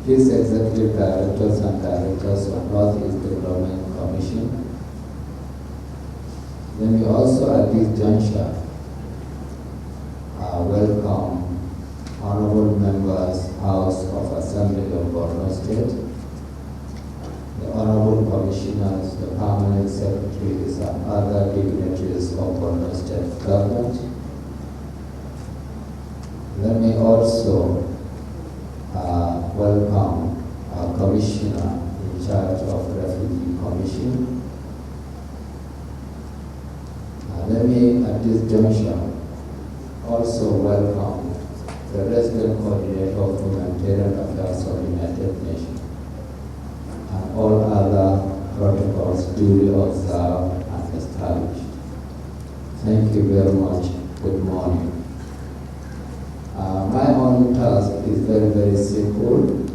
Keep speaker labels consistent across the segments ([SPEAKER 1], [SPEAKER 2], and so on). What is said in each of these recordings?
[SPEAKER 1] These executive directors and directors of Northeast Development Commission. Let me also at this juncture welcome honorable members, House of Assembly of Borno State, the honorable commissioners, the permanent secretaries, and other dignitaries of Borno State government. Let me also welcome our commissioner in charge of Refugee Commission. Let me at this juncture also welcome the resident coordinator of Humanitarian Affairs of the United Nations and all other protocols duly observed and established. Thank you very much. Good morning. My own task is very, very simple,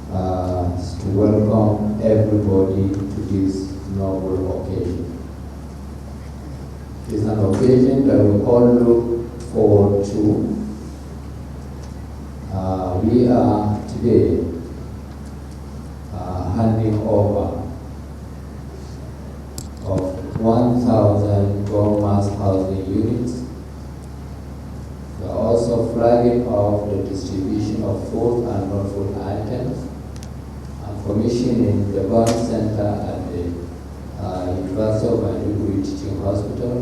[SPEAKER 1] to welcome everybody to this noble occasion. It's an occasion that we all look forward to. We are today handing over of 1,000 government housing units. We are also flagging off the distribution of food and non-food items and commissioning the burn center at the University of Maiduguri Teaching Hospital.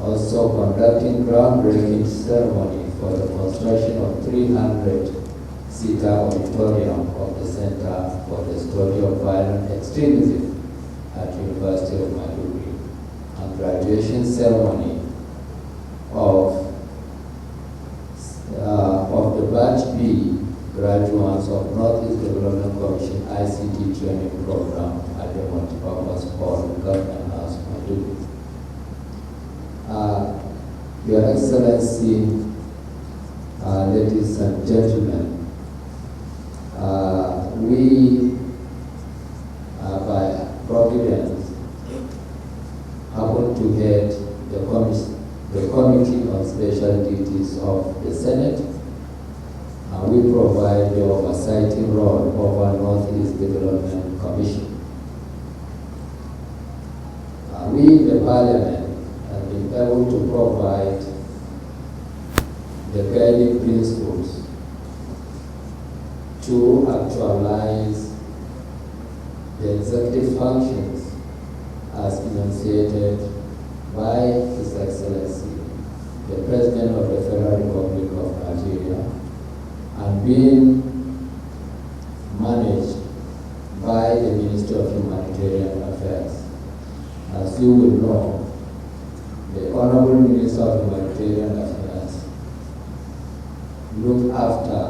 [SPEAKER 1] Also conducting groundbreaking ceremony for the construction of 300-seater auditorium of the Center for the Study of Violent Extremism at University of Maiduguri, and graduation ceremony of the Batch B graduates of Northeast Development Commission ICT training program at the Multipurpose Hall, Government House, Maiduguri. Your Excellency, ladies and gentlemen, we, by providence, happen to head the Committee on Special Duties of the Senate, and we provide the oversighting role over Northeast Development Commission. We in the Parliament have been able to provide the guiding principles to actualize the executive functions as enunciated by His Excellency, the President of the Federal Republic of Nigeria, and being managed by the Ministry of Humanitarian Affairs. As you will know, the Honorable Minister of Humanitarian Affairs look after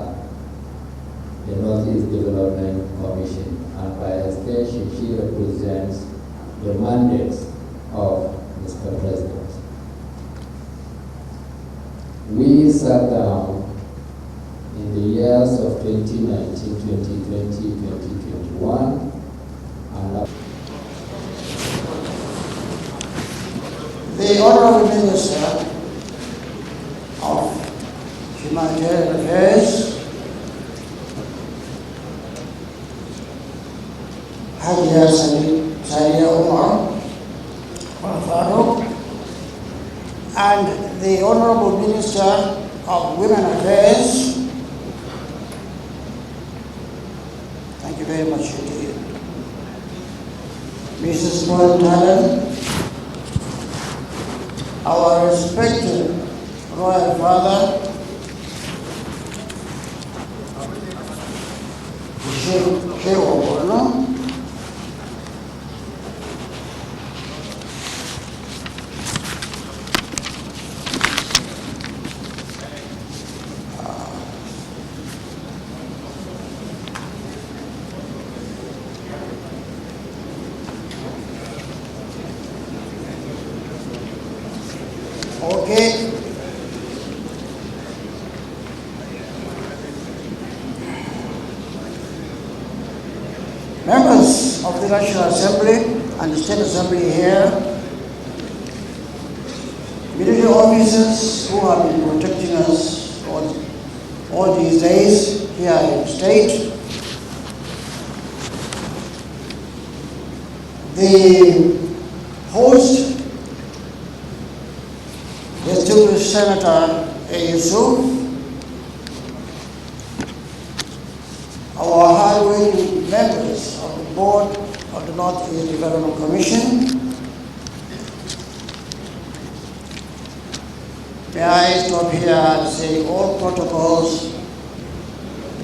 [SPEAKER 1] the Northeast Development Commission, and by extension, she represents the mandates of Mr. President. We sat down in the years of 2019, 2020, 2021, and
[SPEAKER 2] the Honorable Minister of Humanitarian Affairs, Hajiya Sadiya Umar Farooq, and the Honorable Minister of Women Affairs. Thank you very much indeed. Mrs. Mohan, our respected Royal Father, Sheikh Borno, okay. Members of the National Assembly and the State Assembly here, military officers who have been protecting us all these days, here in the state. The host, Distinguished Senator Yusuf, our hard-working members of the board of the Northeast Development Commission, may I stop here and say all protocols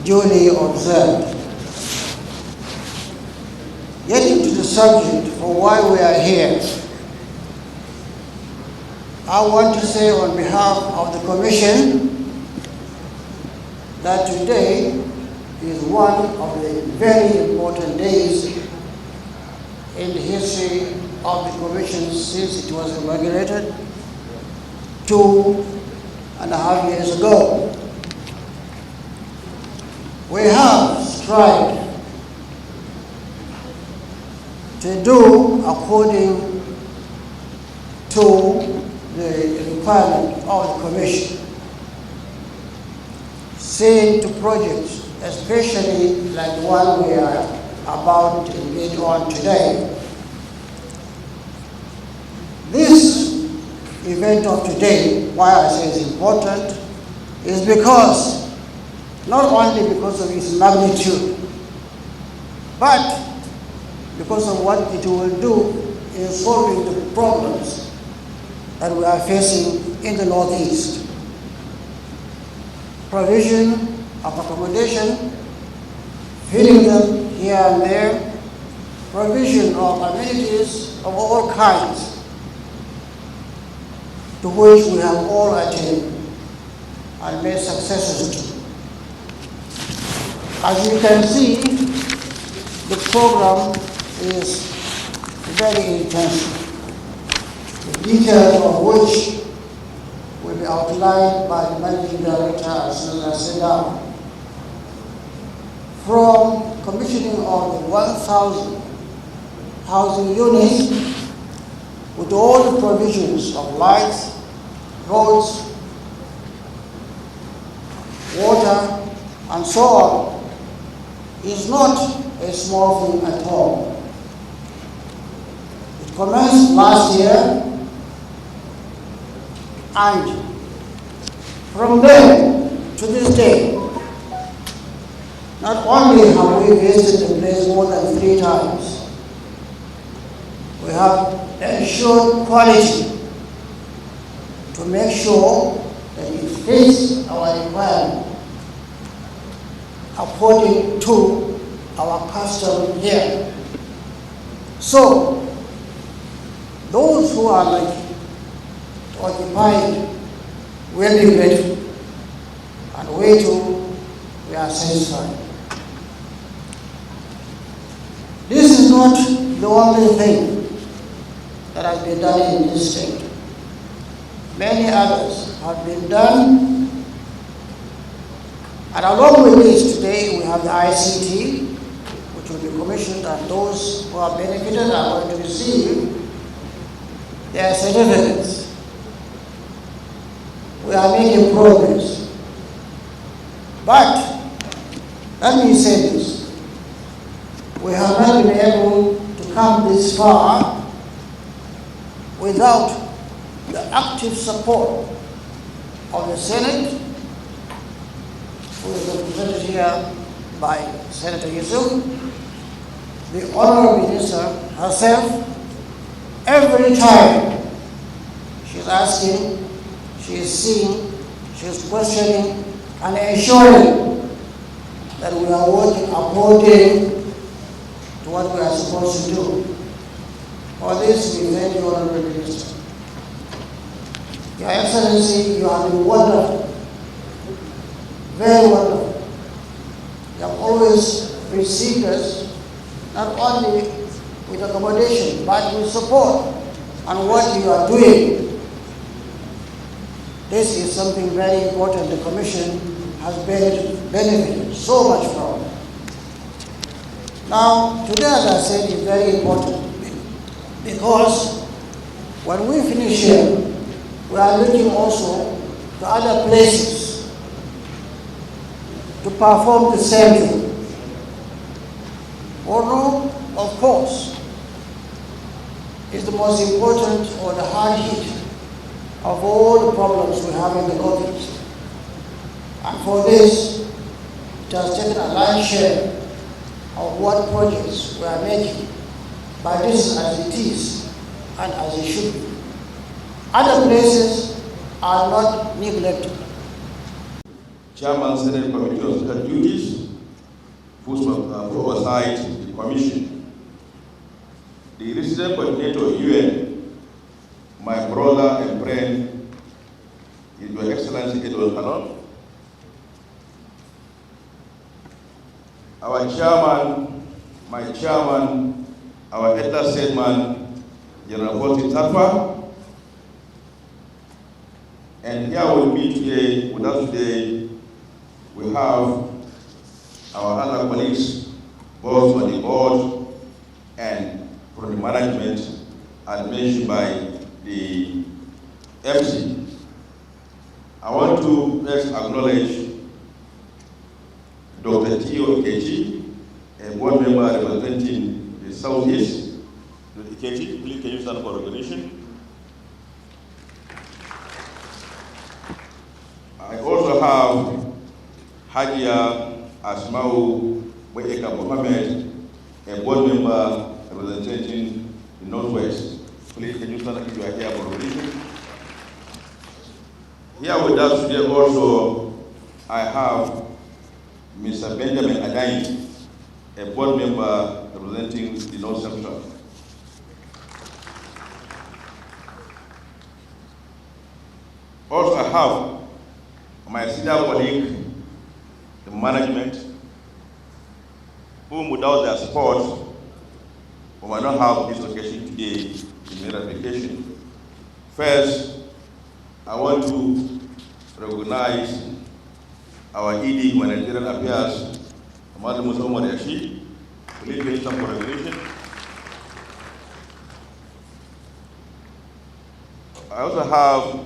[SPEAKER 2] duly observed. Getting to the subject for why we are here, I want to say on behalf of the Commission that today is one of the very important days in the history of the Commission since it was inaugurated 2.5 years ago. We have strived to do according to the requirement of the Commission, seeing to projects, especially like the one we are about to engage on today. This event of today, why I say it's important, is because, not only because of its magnitude, but because of what it will do in solving the problems that we are facing in the Northeast. Provision of accommodation, feeding them here and there, provision of amenities of all kinds, to which we have all attained and made successes to. As you can see, the program is very intensive, the details of which will be outlined by the Managing Director as soon as I sit down. From commissioning of the 1,000 housing units with all the provisions of lights, roads, water, and so on, is not a small thing at all. It commenced last year, and from there to this day, not only have we visited the place more than 3 times, we have ensured quality to make sure that it fits our requirement according to our custom here. So, those who are lucky to occupy it will be grateful, and we too, we are satisfied. This is not the only thing that has been done in this state. Many others have been done, and along with this today we have the ICT, which will be commissioned, and those who are benefited are going to receive their certificates. We are making progress. But let me say this. We have not been able to come this far without the active support of the Senate, who is represented here by Senator Yusuf, the Honorable Minister herself. Every time she's asking, she's seeing, she's questioning, and ensuring that we are working according to what we are supposed to do. For this, we thank you, Honorable Minister. Your Excellency, you have been wonderful, very wonderful. You have always received us, not only with accommodation, but with support on what you are doing. This is something very important the Commission has benefited so much from. Now, today, as I said, is very important because when we finish here, we are looking also to other places to perform the same thing. Borno, of course, is the most important or the hard hit of all the problems we have in the Northeast. And for this, it has taken a lion's share of what projects we are making, but this is as it is and as it should be. Other places are not neglected.
[SPEAKER 3] Chairman Senate Committee on Social Duties, who oversight the Commission. The resident coordinator UN, my brother and friend, Your Excellency Edward Canon. Our chairman, my chairman, our elder statesman, General Volti Tatwa. And here with me today, with us today, we have our other colleagues, both on the board and from the management, as mentioned by the MC. I want to first acknowledge Dr. Tio Ikechi, a board member representing the Southeast. Dr. Ikechi, please can you stand for recognition? I also have Hajia Asmau Weyeka Mohammed, a board member representing the Northwest. Please can you stand up if you are here for recognition? Here with us today also, I have Mr. Benjamin Adain, a board member representing the North Central. Also, I have my senior colleague, the management, whom without their support, we might not have this occasion today in the application. First, I want to recognize our ED Humanitarian Affairs, Madam Musa Yashi. Please give some recognition. I also have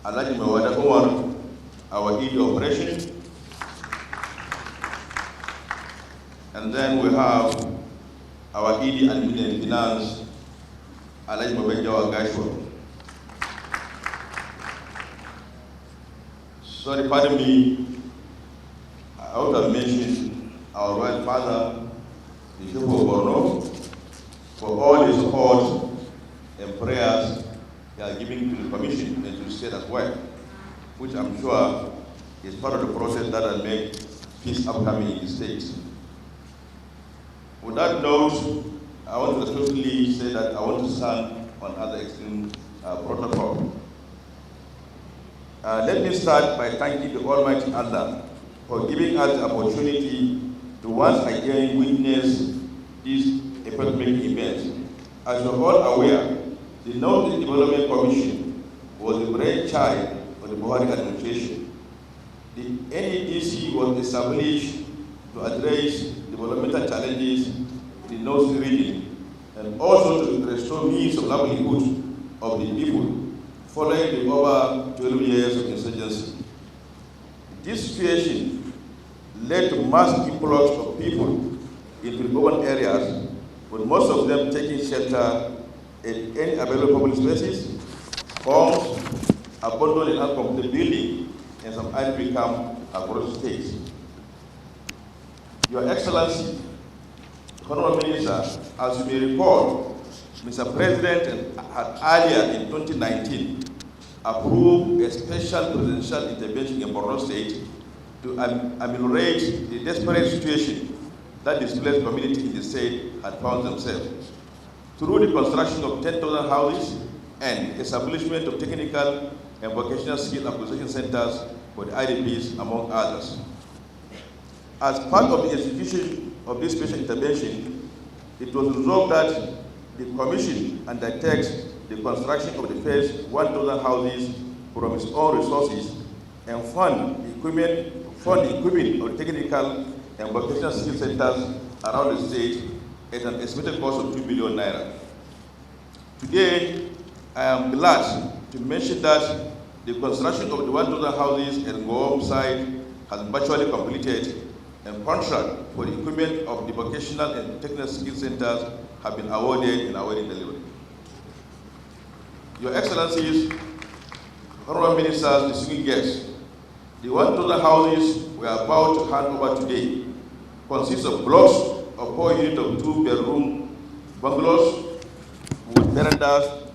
[SPEAKER 3] Alaji Mawada Omar, our ED Operation. And then we have our ED Admin and Finance, Alaji Mabenjawa Gashwa. Sorry, pardon me, I would have mentioned our royal father, the Bishop of Borno, for all his support and prayers they are giving to the Commission and to the state as well, which I'm sure is part of the process that will make peace upcoming in the state. With that note, I want to especially say that I want to stand on other extreme protocol. Let me start by thanking the Almighty Allah for giving us the opportunity to once again witness these epoch-making events. As you're all aware, the North Development Commission was the brainchild of the Buhari administration. The NEDC was established to address developmental challenges in the North region and also to restore means of livelihood of the people following the over 12 years of insurgency. This situation led to mass influx of people into urban areas, with most of them taking shelter in any available public spaces, homes, abandoned and uncompleted buildings, and some IDP camps across the state. Your Excellency, Honorable Minister, as you may recall, Mr. President had earlier in 2019 approved a special presidential intervention in Borno State to ameliorate the desperate situation that displaced communities in the state had found themselves, through the construction of 10,000 houses and establishment of technical and vocational skill acquisition centers for the IDPs, among others. As part of the execution of this special intervention, it was resolved that the Commission undertakes the construction of the first 1,000 houses from its own resources and fund the equipment of technical and vocational skill centers around the state at an estimated cost of 2 billion naira. Today, I am glad to mention that the construction of the 1,000 houses at NGWOM site has virtually completed, and contract for the equipment of the vocational and technical skill centers have been awarded and awaiting delivery. Your Excellencies, Honorable Ministers, distinguished guests, the 1,000 houses we are about to hand over today consists of blocks of 4 units of 2-bedroom bungalows with verandas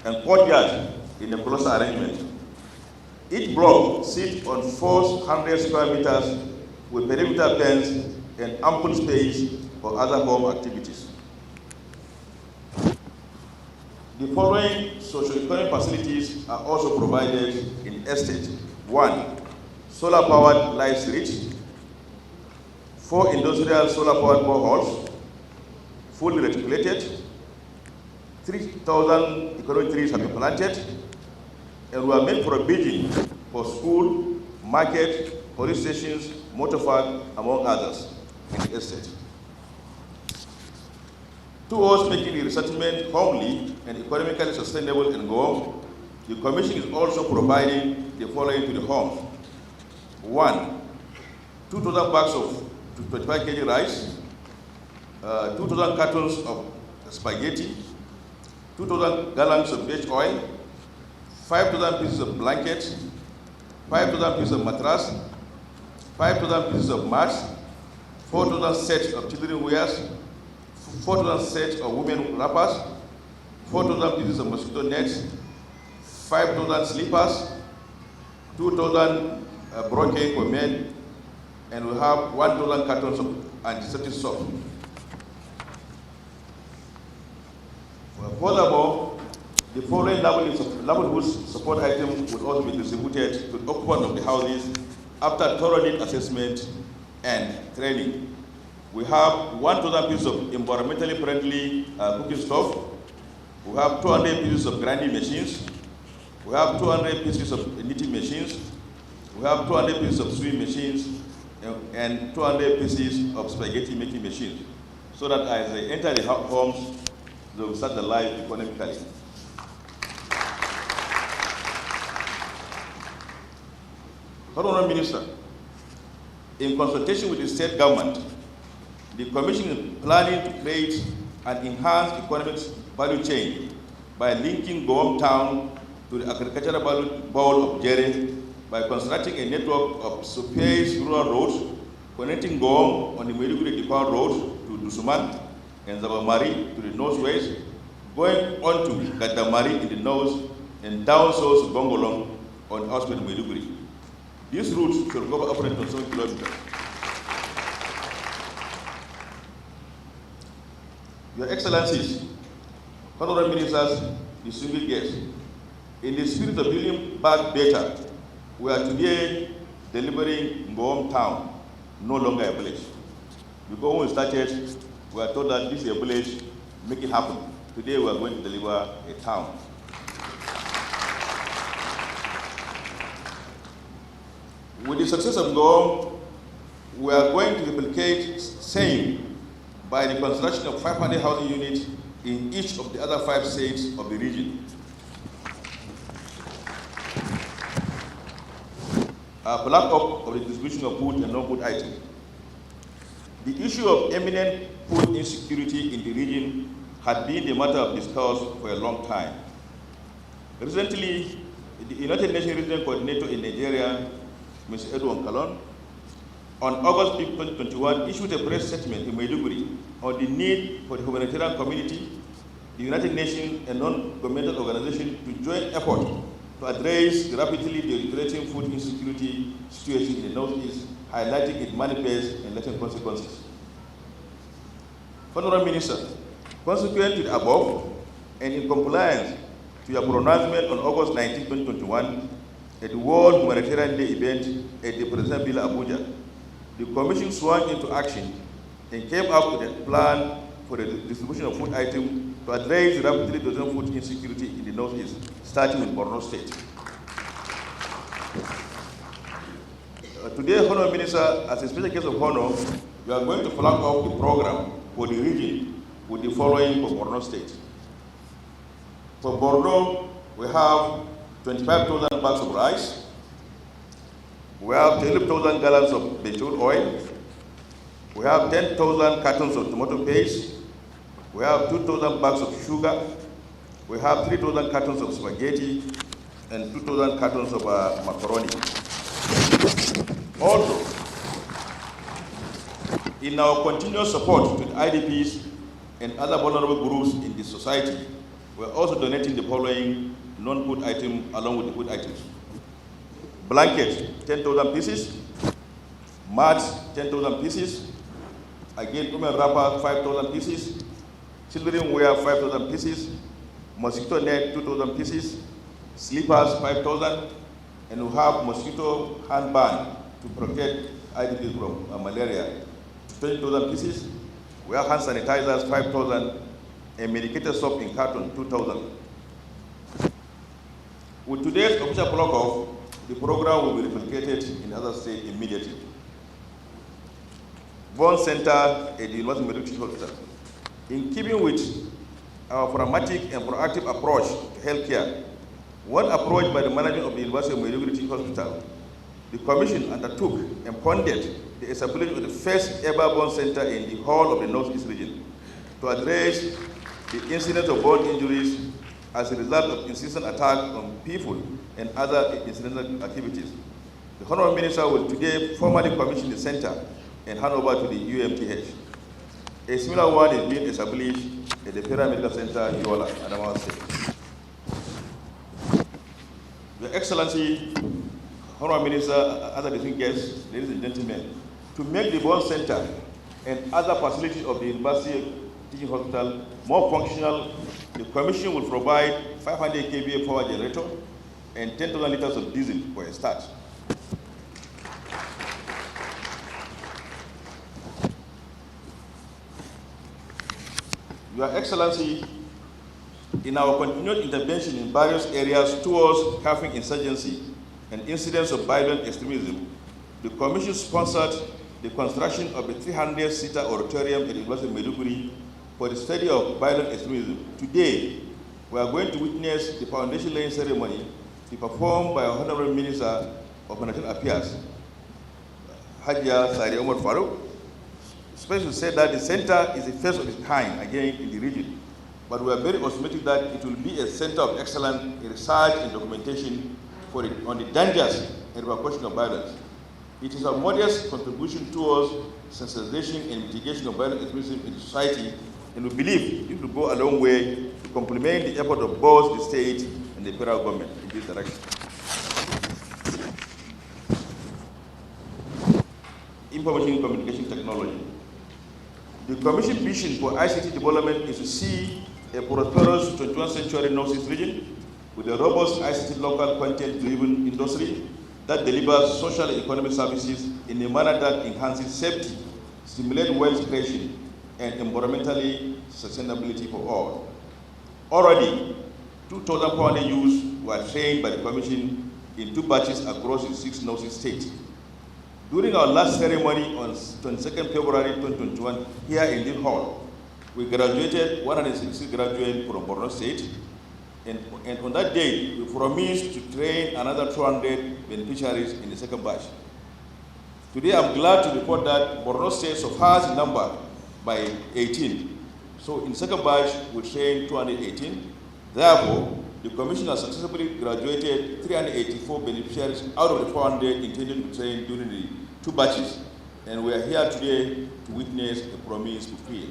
[SPEAKER 3] and courtyard in a cluster arrangement. Each block sits on 400 square meters with perimeter fence and ample space for other home activities. The following socio-economic facilities are also provided in estate. 1. Solar-powered light street. 4 industrial solar-powered boreholes, fully reticulated. 3,000 economic trees have been planted, and we have made provision for school, market, police stations, motor park, among others, in the estate. Towards making the resettlement homely and economically sustainable in NGWOM, the Commission is also providing the following to the homes. 1. 2,000 bags of 25 kg rice, 2,000 cartons of spaghetti, 2,000 gallons of fish oil, 5,000 pieces of blanket, 5,000 pieces of mattress, 5,000 pieces of mats, 4,000 sets of children wears, 4,000 sets of women wrappers, 4,000 pieces of mosquito nets, 5,000 slippers, 2,000 brocade for men, and we have 1,000 cartons of antiseptic soap. Furthermore, the following livelihood support items will also be distributed to the occupants of the houses after thorough need assessment and training. We have 1,000 pieces of environmentally friendly cooking stove. We have 200 pieces of grinding machines. We have 200 pieces of knitting machines. We have 200 pieces of sewing machines and 200 pieces of spaghetti making machines, so that as they enter the homes, they will start the life economically. Honorable Minister, in consultation with the state government, the Commission is planning to create an enhanced economic value chain by linking NGWOM town to the agricultural bowl of Jere by constructing a network of surface rural roads connecting NGWOM on the Maiduguri-Dikwa Road to Dusuman and Zabamari to the northwest, going on to Gadamari in the north and down south to Gongolong on the outskirts of Maiduguri. This route should cover approximately 7 kilometers. Your Excellencies, Honorable Ministers, distinguished guests, in the spirit of building back better, we are today delivering NGWOM town, no longer a village. Because when we started, we were told that this is a village, make it happen. Today we are going to deliver a town. With the success of NGWOM, we are going to replicate same by the construction of 500 housing units in each of the other 5 states of the region. A block up of the distribution of food and non-food items. The issue of imminent food insecurity in the region had been the matter of discourse for a long time. Recently, the United Nations Regional Coordinator in Nigeria, Mr. Edwin Kalon, on August 5, 2021, issued a press statement in Maiduguri on the need for the humanitarian community, the United Nations, and non-governmental organizations to join effort to address the rapidly deteriorating food insecurity situation in the Northeast, highlighting its manifest and latent consequences. Honorable Minister, consequent to the above, and in compliance to your pronouncement on August 19, 2021, at the World Humanitarian Day event at the President Villa Abuja, the Commission swung into action and came up with a plan for the distribution of food items to address the rapidly deteriorating food insecurity in the Northeast, starting with Borno State. Today, Honorable Minister, as a special guest of honor, we are going to flag off the program for the region with the following for Borno State. For Borno, we have 25,000 bags of rice, We have 12,000 gallons of vegetable oil. We have 10,000 cartons of tomato paste. We have 2,000 bags of sugar. We have 3,000 cartons of spaghetti and 2,000 cartons of macaroni. Also, in our continuous support to the IDPs and other vulnerable groups in the society, we are also donating the following non-food items along with the food items. Blankets, 10,000 pieces. Mats, 10,000 pieces. Again, women wrapper, 5,000 pieces. Children wear, 5,000 pieces. Mosquito net, 2,000 pieces. Slippers, 5,000. And we have mosquito handband to protect IDPs from malaria, 20,000 pieces. We have hand sanitizers, 5,000. And medicated soap in carton, 2,000. With today's official block-off, the program will be replicated in other states immediately. Born Center at the University of Medical Hospital. In keeping with our pragmatic and proactive approach to healthcare, one approach by the management of the University of Medical Hospital, the Commission undertook and funded the establishment of the first ever Born Center in the whole of the Northeast region to address the incidence of burn injuries as a result of incessant attacks on people and other incidental activities. The Honorable Minister will today formally commission the center and hand over to the UMTH. A similar one is being established at the Federal Medical Center, Yola, Adamawa State. Your Excellency, Honorable Minister, other distinguished guests, ladies and gentlemen, to make the Born Center and other facilities of the University Teaching Hospital more functional, the Commission will provide 500 kVA power generator and 10,000 liters of diesel for a start. Your Excellency, in our continued intervention in various areas towards curbing insurgency and incidents of violent extremism, the Commission sponsored the construction of a 300-seater auditorium at the University of Maiduguri for the study of violent extremism. Today, we are going to witness the foundation laying ceremony to be performed by our Honorable Minister of Humanitarian Affairs, Hajia Sari Omar Farouk. Especially said that the center is the first of its kind again in the region, but we are very optimistic that it will be a center of excellence in research and documentation on the dangers and repercussions of violence. It is a modest contribution towards sensitization and mitigation of violent extremism in society, and we believe it will go a long way to complement the effort of both the state and the federal government in this direction. Information and communication technology. The Commission vision for ICT development is to see a prosperous 21st century Northeast region with a robust ICT local content-driven industry that delivers social and economic services in a manner that enhances safety, stimulates wealth creation, and environmentally sustainability for all. Already, 2,400 youths were trained by the Commission in 2 batches across the 6 Northeast states. During our last ceremony on 22nd February 2021 here in this hall, we graduated 160 graduates from Borno State, and on that day, we promised to train another 200 beneficiaries in the second batch. Today, I'm glad to report that Borno State surpassed the number by 18. So in second batch, we trained 218. Therefore, the Commission has successfully graduated 384 beneficiaries out of the 400 intended to be trained during the 2 batches, and we are here today to witness the promise fulfilled.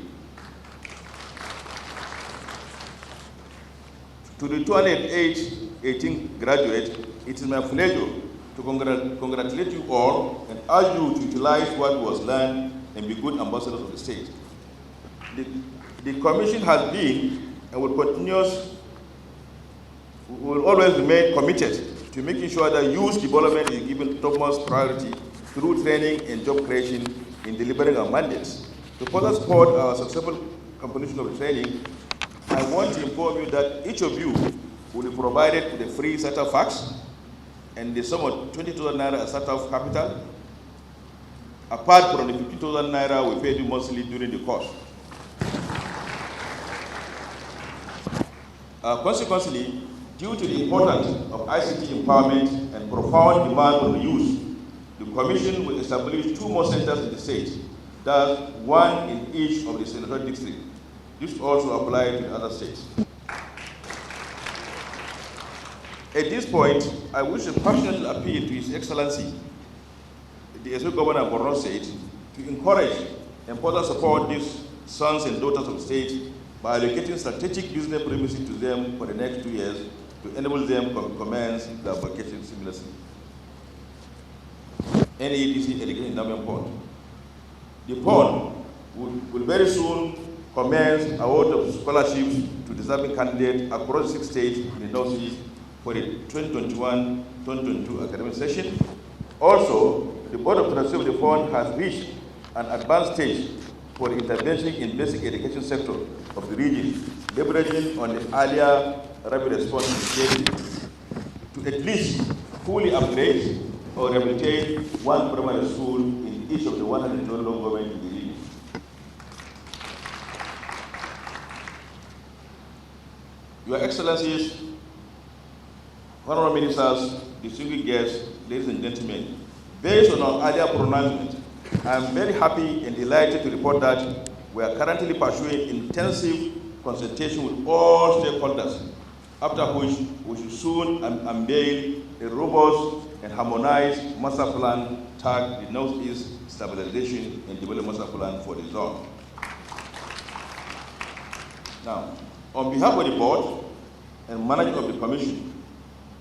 [SPEAKER 3] To the 218 graduates, it is my pleasure to congratulate you all and urge you to utilize what was learned and be good ambassadors of the state. The Commission has been and will always remain committed to making sure that youth development is given topmost priority through training and job creation in delivering our mandates. To further support our successful completion of the training, I want to inform you that each of you will be provided with a free startup fax and the sum of 20,000 naira as startup capital, apart from the 50,000 naira we paid you monthly during the course. Consequently, due to the importance of ICT empowerment and profound demand from the youth, Commission will establish 2 more centers in the state, thus 1 in each of the senatorial districts. This also applies to the other states. At this point, I wish to personally appeal to His Excellency, the Executive Governor of Borno State, to encourage and further support these sons and daughters of the state by allocating strategic business premises to them for the next 2 years to enable them to commence their vocation seamlessly. NEDC Education Endowment Fund. The fund will very soon commence award of scholarships to deserving candidates across 6 states in the Northeast for the 2021-2022 academic session. Also, the Board of Trustees of the fund has reached an advanced stage for the intervention in basic education sector of the region, leveraging on the earlier rapid response initiative to at least fully upgrade or rehabilitate 1 primary school in each of the 100 local governments in the region. Your Excellencies, Honorable Ministers, distinguished guests, ladies and gentlemen, based on our earlier pronouncement, I am very happy and delighted to report that we are currently pursuing intensive consultation with all stakeholders, after which we should soon unveil a robust and harmonized master plan tagged the Northeast Stabilization and Development Master Plan for the zone. Now, on behalf of the board and management of the commission,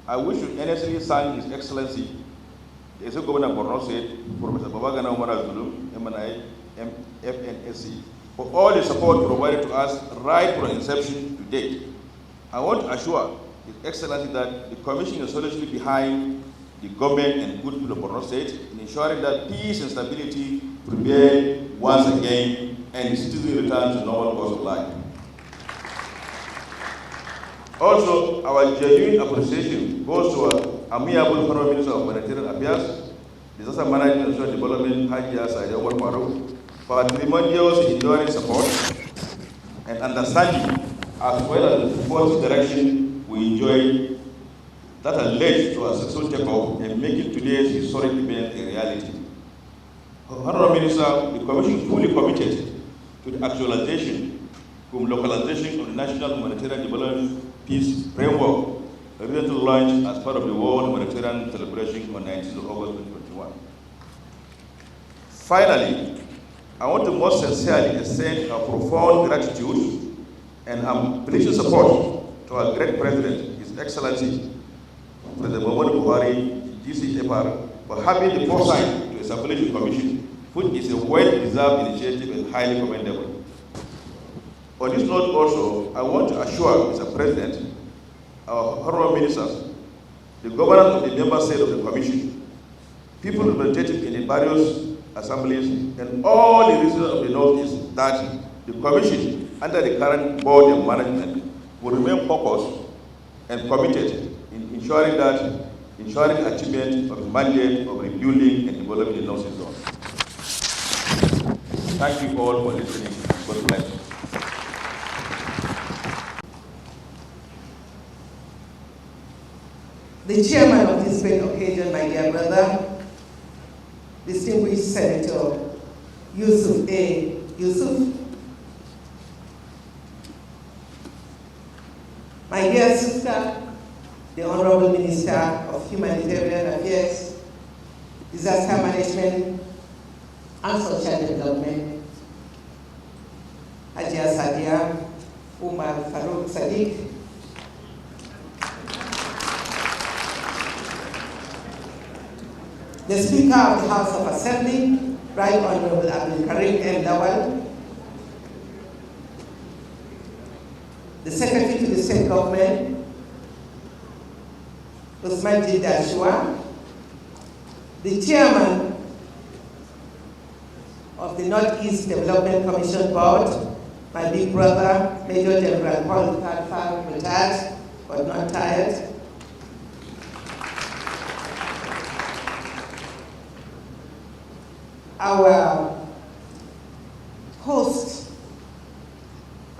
[SPEAKER 3] I wish to earnestly thank His Excellency, the Executive Governor of Borno State, Professor Babagana Umar Zulum, MNI, FNSC, for all the support provided to us right from inception to date. I want to assure His Excellency that the Commission is solidly behind the government and good people of Borno State in ensuring that peace and stability prevail once again and citizens return to normal course of life. Also, our genuine appreciation goes to our amiable Honorable Minister of Humanitarian Affairs, Disaster Management and Social Development, Hajia Saidi Omar Faruk, for tremendous enduring support and understanding, as well as the forward direction we enjoy that has led to our successful takeoff and making today's historic event a reality. Honorable Minister, the Commission is fully committed to the actualization and localization of the National Humanitarian Development Peace Framework, recently launched as part of the World Humanitarian Celebration on 19th of August 2021. Finally, I want to most sincerely extend our profound gratitude and unblemished support to our great President, His Excellency, President Muhammadu Buhari, GCFR, for having the foresight to establish a commission, which is a well-deserved initiative and highly commendable. On this note also, I want to assure Mr. President, our honorable ministers, the governors of the member states of the Commission, people representative in the various assemblies, and all the regions of the Northeast, that the Commission, under the current board and management, will remain focused and committed in ensuring achievement of the mandate of rebuilding and developing the Northeast zone. Thank you all for listening. God bless.
[SPEAKER 4] The chairman of this great occasion, my dear brother, distinguished Senator Yusuf A. Yusuf, my dear sister, the Honorable Minister of Humanitarian Affairs, Disaster Management and Social Development, Hajia Sadia Umar Faruk Sadiq, the Speaker of the House of Assembly, Right Honorable Abdul Karim M. Lawal, the Secretary to the State Government, Usman J. Dashua, the Chairman of the Northeast Development Commission Board, my big brother, Major General Paul Faruk, retired but not tired, our host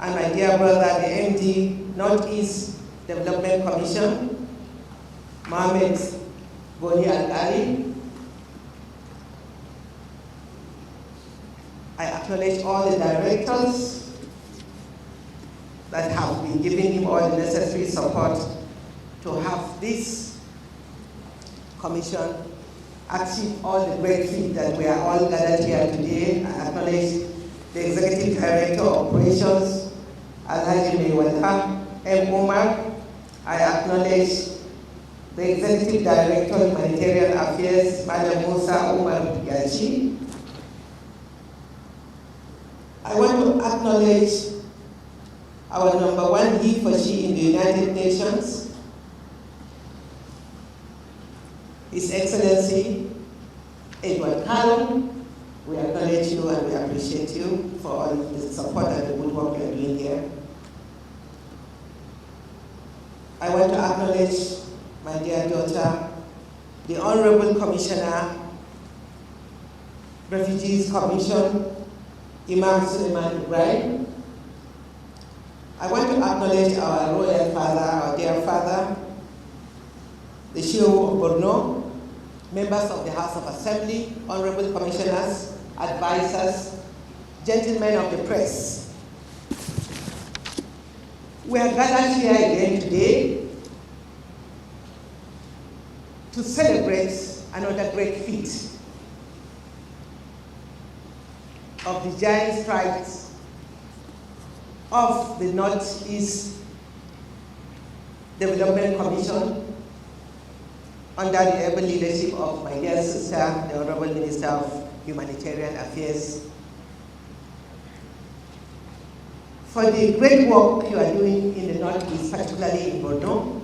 [SPEAKER 4] and my dear brother, the MD, Northeast Development Commission, Mohamed Boni Al-Ali, I acknowledge all the directors that have been giving him all the necessary support to have this commission achieve all the great feat that we are all gathered here today. I acknowledge the Executive Director of Operations, Alhaji Mewata M. Umar. I acknowledge the Executive Director of Humanitarian Affairs, Madam Musa Umar Yachi. I want to acknowledge our number one he for she in the United Nations, His Excellency Edward Callum. We acknowledge you and we appreciate you for all the support and the good work you are doing here. I want to acknowledge my dear daughter, the Honorable Commissioner, Refugees Commission, Imam Suleiman Ibrahim. I want to acknowledge our royal father, our dear father, the Sheikh of Borno, members of the House of Assembly, honorable commissioners, advisors, gentlemen of the press. We are gathered here again today to celebrate another great feat of the giant strides of the Northeast Development Commission under the able leadership of my dear sister, the Honorable Minister of Humanitarian Affairs, for the great work you are doing in the Northeast, particularly in Borno.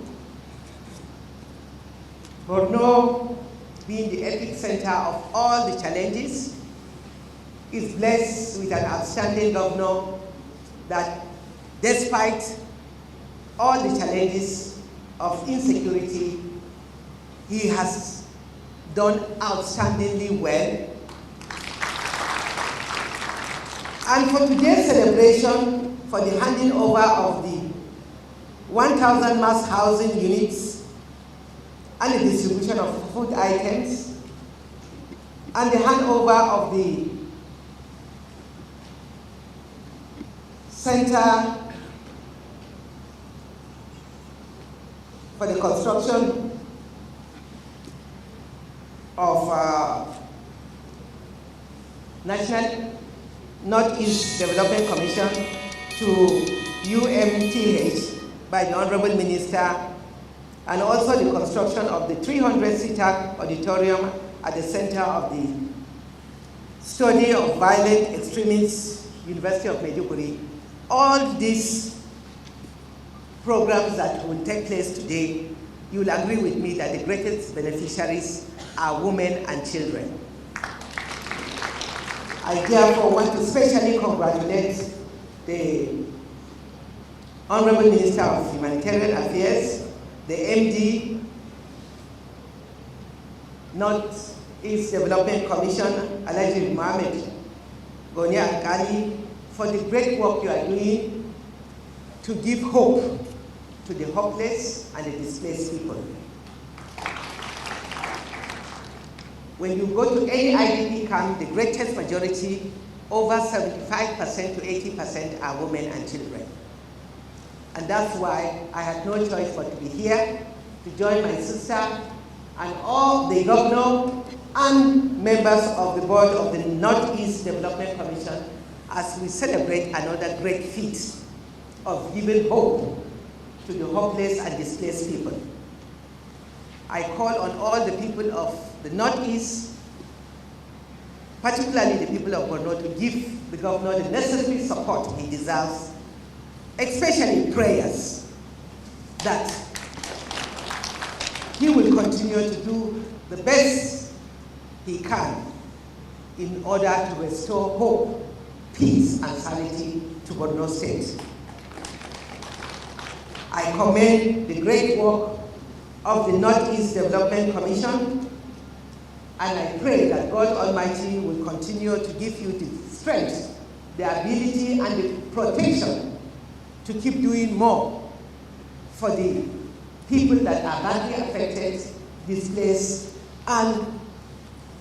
[SPEAKER 4] Borno, being the epicenter of all the challenges, is blessed with an outstanding governor that, despite all the challenges of insecurity, he has done outstandingly well. And for today's celebration, for the handing over of the 1,000 mass housing units and the distribution of food items, and the handover of the center for the construction of National Northeast Development Commission to UMTH by the Honorable Minister, and also the construction of the 300-seater auditorium at the center of the Study of Violent Extremists, University of Maiduguri. All these programs that will take place today, you will agree with me that the greatest beneficiaries are women and children. I therefore want to specially congratulate the Honorable Minister of Humanitarian Affairs, the MD, Northeast Development Commission, Alhaji Mohammed Gonia Akali, for the great work you are doing to give hope to the hopeless and the displaced people. When you go to any IDP camp, the greatest majority, over 75% to 80%, are women and children. And that's why I had no choice but to be here to join my sister and all the governor and members of the board of the Northeast Development Commission as we celebrate another great feat of giving hope to the hopeless and displaced people. I call on all the people of the Northeast, particularly the people of Borno, to give the governor the necessary support he deserves, especially prayers that he will continue to do the best he can in order to restore hope, peace, and sanity to Borno State. I commend the great work of the Northeast Development Commission, and I pray that God Almighty will continue to give you the strength, the ability, and the protection to keep doing more for the people that are badly affected, displaced, and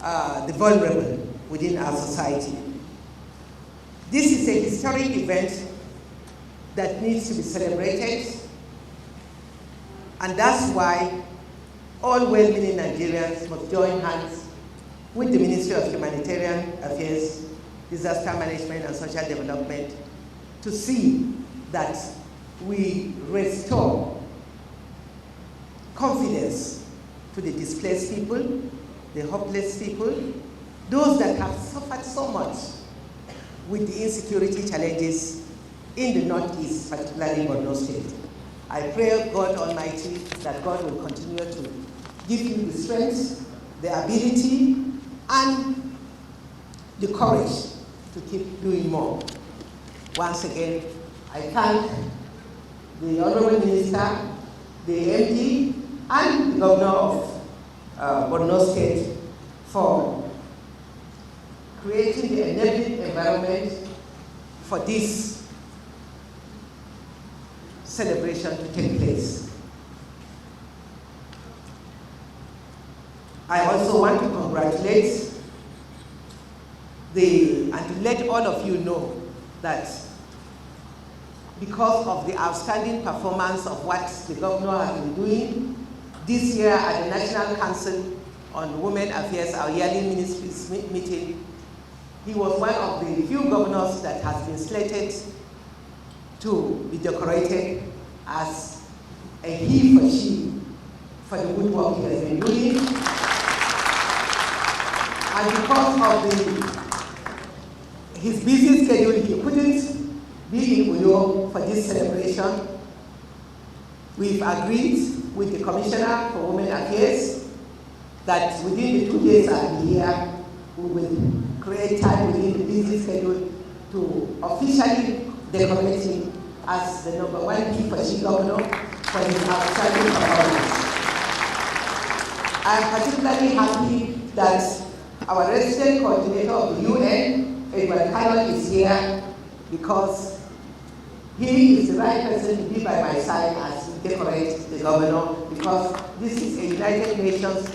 [SPEAKER 4] the vulnerable within our society. This is a historic event that needs to be celebrated, and that's why all well-meaning Nigerians must join hands with the Ministry of Humanitarian Affairs, Disaster Management and Social Development to see that we restore confidence to the displaced people, the hopeless people, those that have suffered so much with the insecurity challenges in the Northeast, particularly Borno State. I pray God Almighty that God will continue to give you the strength, the ability, and the courage to keep doing more. Once again, I thank the Honorable Minister, the MD, and the Governor of Borno State for creating the enabling environment for this celebration to take place. I also want to congratulate and to let all of you know that because of the outstanding performance of what the Governor has been doing this year at the National Council on Women Affairs, our yearly ministries meeting, he was one of the few governors that has been slated to be decorated as a he for she for the good work he has been doing. And because of his busy schedule, he couldn't be in Uyo for this celebration. We've agreed with the Commissioner for Women Affairs that within the 2 days I'll be here, we will create time within the busy schedule to officially decorate him as the #1 he for she governor for his outstanding performance. I am particularly happy that our resident coordinator of the UN, Edward Cannon, is here because he is the right person to be by my side as we decorate the governor, because this is a United Nations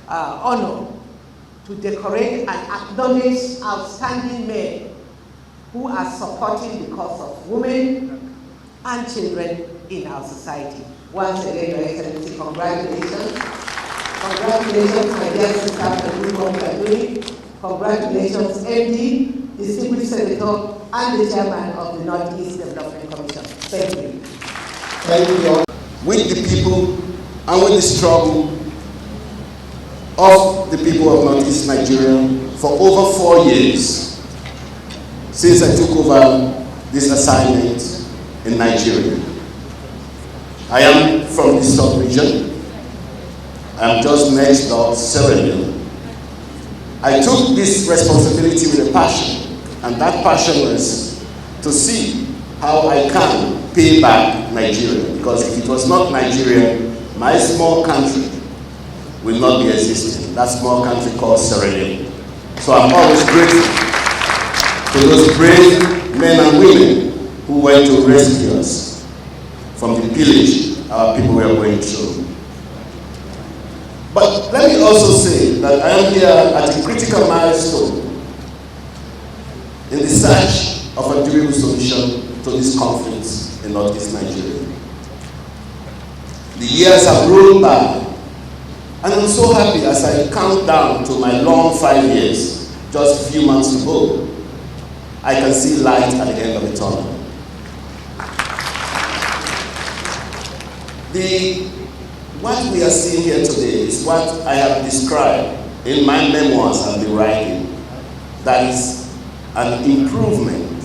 [SPEAKER 4] honor to decorate and acknowledge outstanding men who are supporting the cause of women and children in our society. Once again, Your Excellency, congratulations. Congratulations, my dear sister, for the good work you are doing. Congratulations, MD, Distinguished Senator, and the Chairman of the Northeast Development Commission. Thank you.
[SPEAKER 5] Thank you. With the people and with the struggle of the people of Northeast Nigeria for over 4 years since I took over this assignment in Nigeria. I am from the sub-region. I am just next door to Sierra Leone. I took this responsibility with a passion, and that passion was to see how I can pay back Nigeria, because if it was not Nigeria, my small country will not be existing. That small country called Sierra Leone. So I'm always grateful to those brave men and women who went to rescue us from the pillage our people were going through. But let me also say that I am here at a critical milestone in the search of a durable solution to this conflict in Northeast Nigeria. The years have rolled by, and I'm so happy as I count down to my long 5 years, just a few months to go, I can see light at the end of the tunnel. What we are seeing here today is what I have described in my memoirs I've been writing. That is an improvement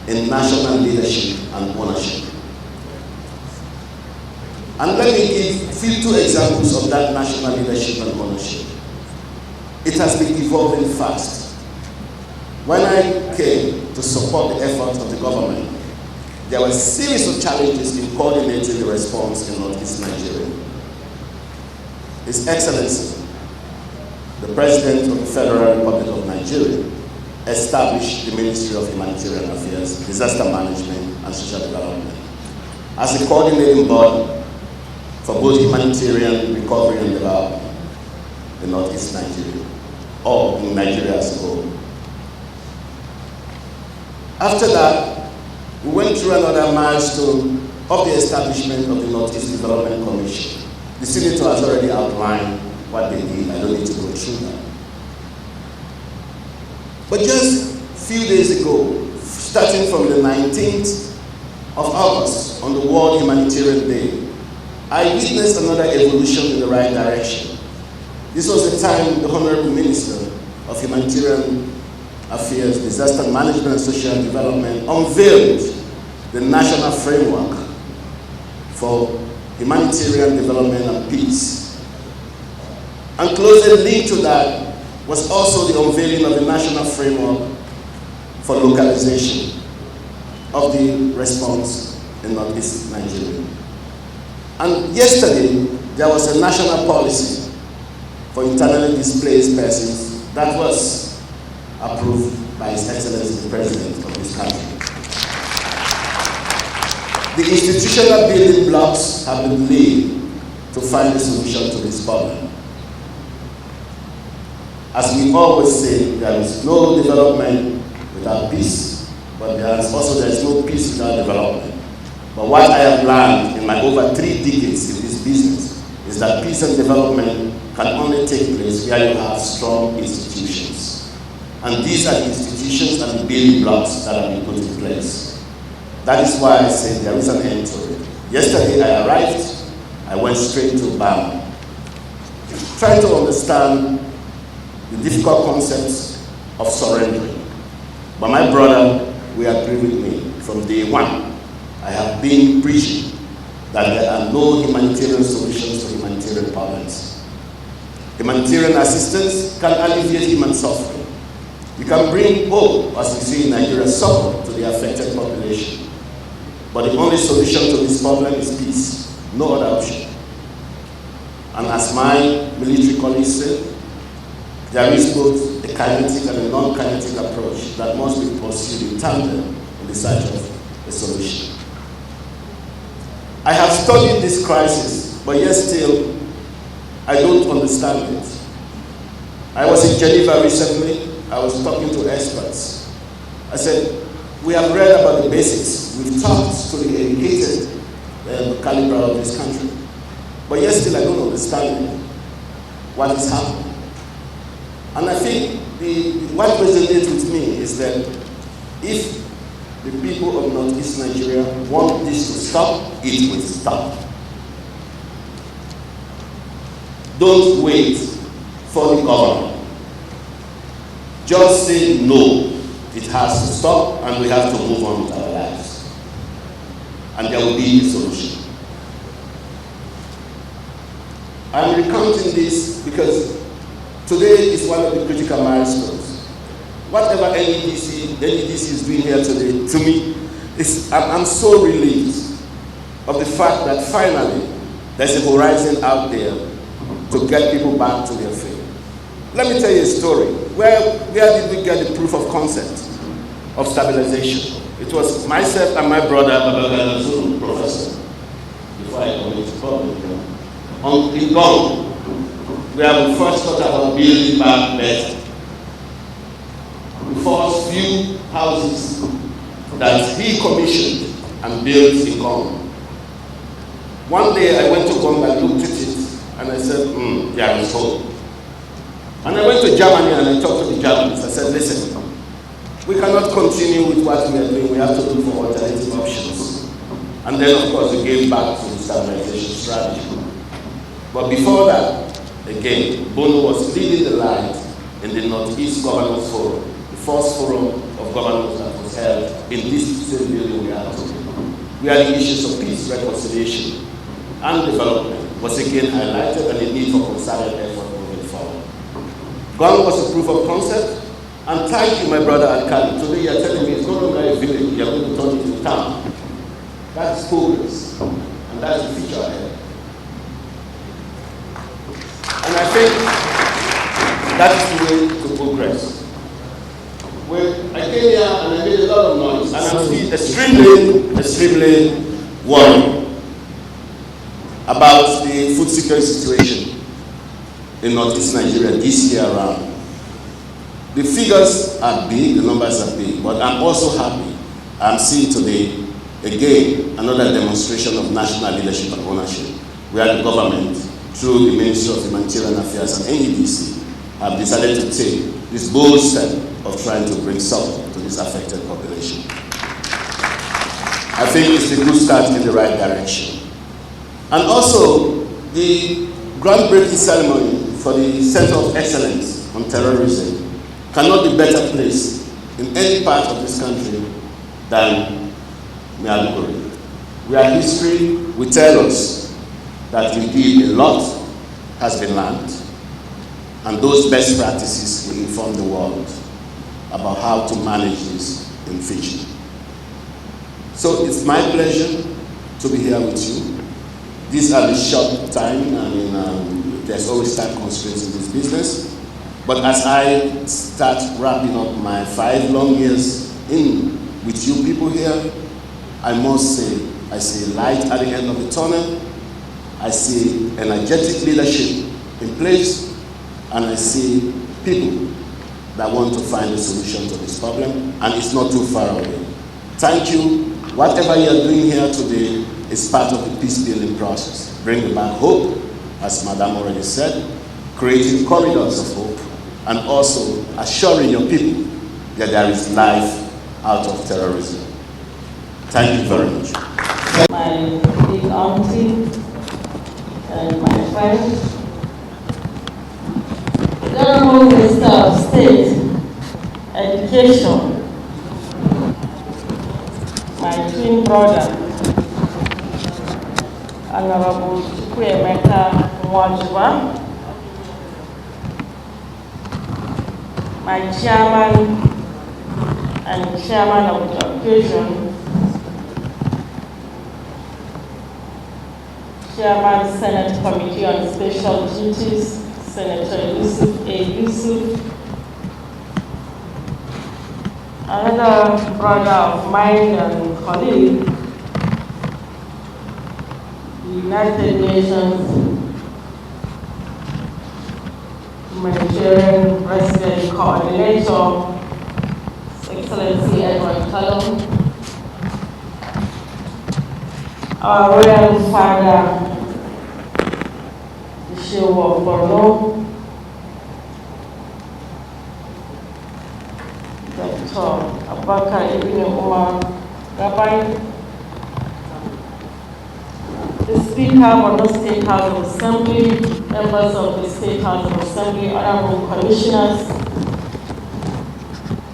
[SPEAKER 5] in national leadership and ownership. And let me give 2 examples of that national leadership and ownership. It has been evolving fast. When I came to support the efforts of the government, there were a series of challenges in coordinating the response in Northeast Nigeria. His Excellency, the President of the Federal Republic of Nigeria, established the Ministry of Humanitarian Affairs, Disaster Management and Social Development as a coordinating body for both humanitarian recovery and development in Northeast Nigeria, or in Nigeria as a whole. After that, we went through another milestone of the establishment of the Northeast Development Commission. The Senator has already outlined what they did. I don't need to go through that. But just a few days ago, starting from the 19th of August, on the World Humanitarian Day, I witnessed another evolution in the right direction. This was the time the Honorable Minister of Humanitarian Affairs, Disaster Management and Social Development unveiled the National Framework for Humanitarian Development and Peace. And closely linked to that was also the unveiling of the National Framework for Localization of the response in Northeast Nigeria. And yesterday, there was a national policy for internally displaced persons that was approved by His Excellency the President of this country. The institutional building blocks have been laid to find a solution to this problem. As we always say, there is no development without peace, but there is no peace without development. But what I have learned in my over 3 decades in this business is that peace and development can only take place where you have strong institutions. And these are the institutions and the building blocks that have been put in place. That is why I say there is an end to it. Yesterday I arrived, I went straight to Borno, trying to understand the difficult concepts of surrendering. But my brother will agree with me from day one. I have been preaching that there are no humanitarian solutions to humanitarian problems. Humanitarian assistance can alleviate human suffering. You can bring hope, as we see in Nigeria, suffering to the affected population. But the only solution to this problem is peace, no other option. And as my military colleagues said, there is both a kinetic and a non-kinetic approach that must be pursued in tandem in the search of a solution. I have studied this crisis, but yet still, I don't understand it. I was in Geneva recently. I was talking to experts. I said, we have read about the basics. We've talked to the educated caliber of this country. But yet still, I don't understand what is happening. And I think what resonates with me is that if the people of Northeast Nigeria want this to stop, it will stop. Don't wait for the government. Just say no, it has to stop and we have to move on with our lives. And there will be a solution. I'm recounting this because today is one of the critical milestones. Whatever NEDC is doing here today, to me, I'm so relieved of the fact that finally there's a horizon out there to get people back to their faith. Let me tell you a story. Where did we get the proof of concept of stabilization? It was myself and my brother, professor, before I come into public, in Borno, where we first thought about building back better. The first few houses that he commissioned and built in Borno. One day I went to Borno and looked at it and I said, there is hope. And I went to Germany and I talked to the Germans. I said, listen, we cannot continue with what we are doing. We have to look for alternative options. And then, of course, we gave back to the stabilization strategy. But before that, again, Borno was leading the light in the Northeast Governors Forum, the first forum of governors that was held in this same building we are today. Where the issues of peace, reconciliation, and development was again highlighted and the need for concerted effort moving forward. Borno was a proof of concept, and thank you, my brother Alkali. Today you are telling me it's going to be a village, you are going to turn it into town. That's progress, and that's the future ahead. And I think that's the way to progress. When I came here and I made a lot of noise, and I'm extremely worried about the food security situation in Northeast Nigeria this year around. The figures are big, the numbers are big, but I'm also happy I'm seeing today, again, another demonstration of national leadership and ownership, where the government, through the Ministry of Humanitarian Affairs and NEDC, have decided to take this bold step of trying to bring support to this affected population. I think it's a good start in the right direction. And also, the groundbreaking ceremony for the Center of Excellence on Terrorism cannot be better placed in any part of this country than Maiduguri. Where history will tell us that indeed a lot has been learned, and those best practices will inform the world about how to manage this in future. So it's my pleasure to be here with you. These are the short time, there's always time constraints in this business. But as I start wrapping up my 5 long years in with you people here, I must say, I see light at the end of the tunnel, I see energetic leadership in place, and I see people that want to find a solution to this problem, and it's not too far away. Thank you. Whatever you're doing here today is part of the peace-building process. Bringing back hope, as Madam already said, creating corridors of hope, and also assuring your people that there is life out of terrorism. Thank you very much.
[SPEAKER 6] My big auntie and my friend, the Honorable Minister of State, Education, my twin brother, Honorable Chukwuemeka Nwajuba, my chairman and chairman of the occasion, Chairman Senate Committee on Special Duties, Senator Yusuf A. Yusuf, another brother of mine and colleague, the United Nations Humanitarian Resident Coordinator, Excellency Edward Talon, our Royal Father, the Sheikh of Borno, Dr. Abubakar Ibn Umar Rabbi, the Speaker of Borno State House of Assembly, members of the State House of Assembly, honorable commissioners,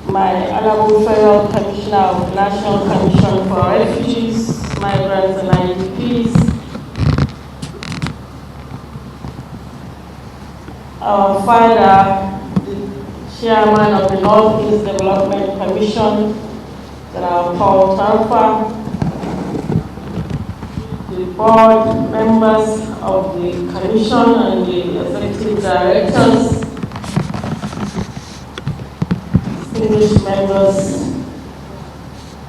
[SPEAKER 6] my honorable Federal Commissioner of the National Commission for Refugees, Migrants and IDPs, our father, the chairman of the Northeast Development Commission, General Paul Tarfa, the board members of the commission and the executive directors, distinguished members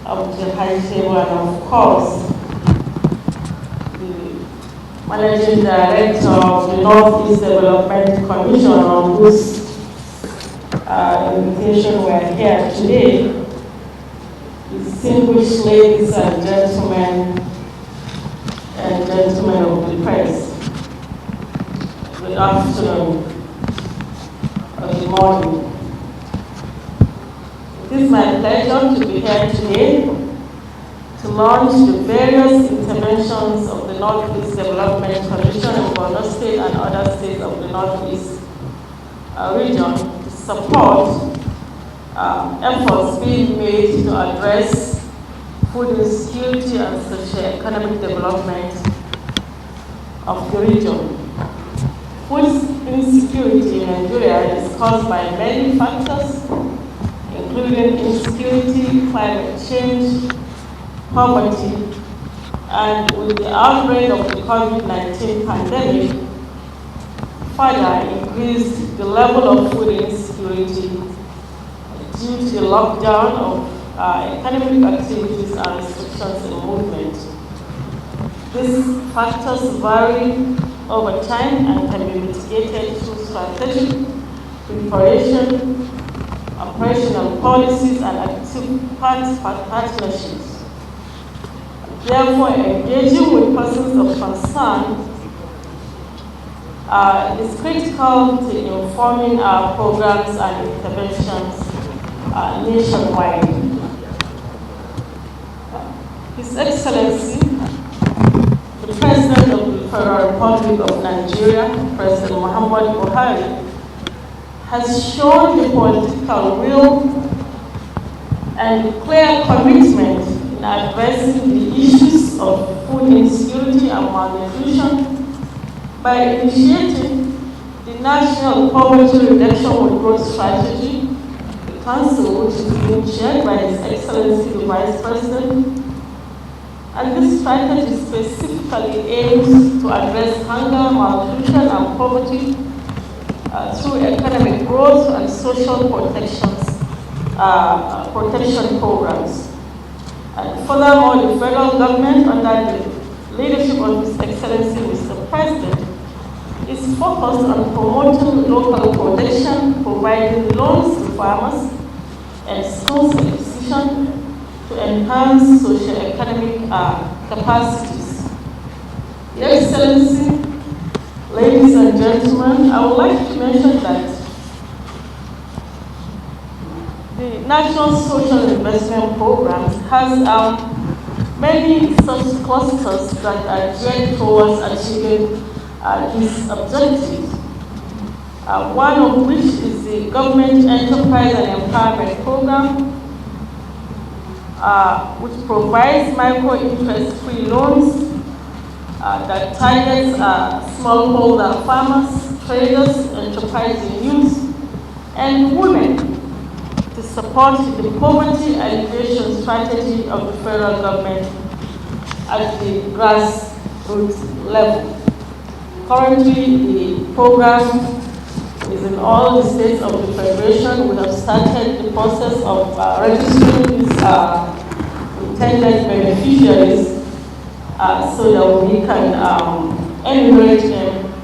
[SPEAKER 6] of the high table, and of course, the managing director of the Northeast Development Commission, on whose invitation we are here today, distinguished ladies and gentlemen of the press. Good afternoon or good morning. It is my pleasure to be here today to launch the various interventions of the Northeast Development Commission in Borno State and other states of the Northeast region to support efforts being made to address food insecurity and socio-economic development of the region. Food insecurity in Nigeria is caused by many factors, including insecurity, climate change, poverty, and with the outbreak of the COVID-19 pandemic, further increased the level of food insecurity due to the lockdown of economic activities and restrictions in movement. These factors vary over time and can be mitigated through strategic preparation, operational policies, and active partnerships. Therefore, engaging with persons of concern is critical to informing our programs and interventions nationwide. His Excellency, the President of the Federal Republic of Nigeria, President Muhammad Buhari, has shown the political will and clear commitment in addressing the issues of food insecurity and malnutrition by initiating the National Poverty Reduction with Growth Strategy, the Council, which is being chaired by His Excellency the Vice President. And this strategy specifically aims to address hunger, malnutrition, and poverty through economic growth and social protection programs. And furthermore, the federal government, under the leadership of His Excellency Mr. President, is focused on promoting local production, providing loans to farmers, and skills acquisition to enhance socio-economic capacities. Your Excellency, ladies and gentlemen, I would like to mention that the National Social Investment Program has many such clusters that are geared towards achieving this objective. One of which is the Government Enterprise and Empowerment Program, which provides micro-interest-free loans that targets smallholder farmers, traders, enterprising youth, and women to support the poverty alleviation strategy of the federal government at the grassroots level. Currently, the program is in all the states of the Federation. We have started the process of registering these intended beneficiaries so that we can enumerate them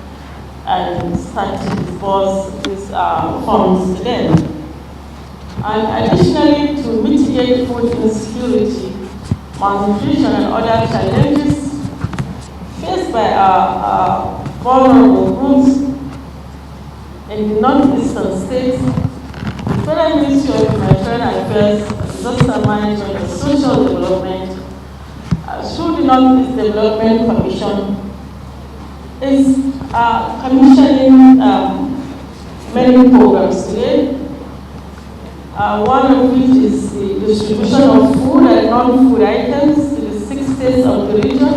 [SPEAKER 6] and start to disburse these funds to them. And additionally, to mitigate food insecurity, malnutrition, and other challenges faced by our vulnerable groups in the northeastern states, the Federal Ministry of Humanitarian Affairs, Disaster Management, and Social Development, through the Northeast Development Commission, is commissioning many programs today. One of which is the distribution of food and non-food items to the 6 states of the region,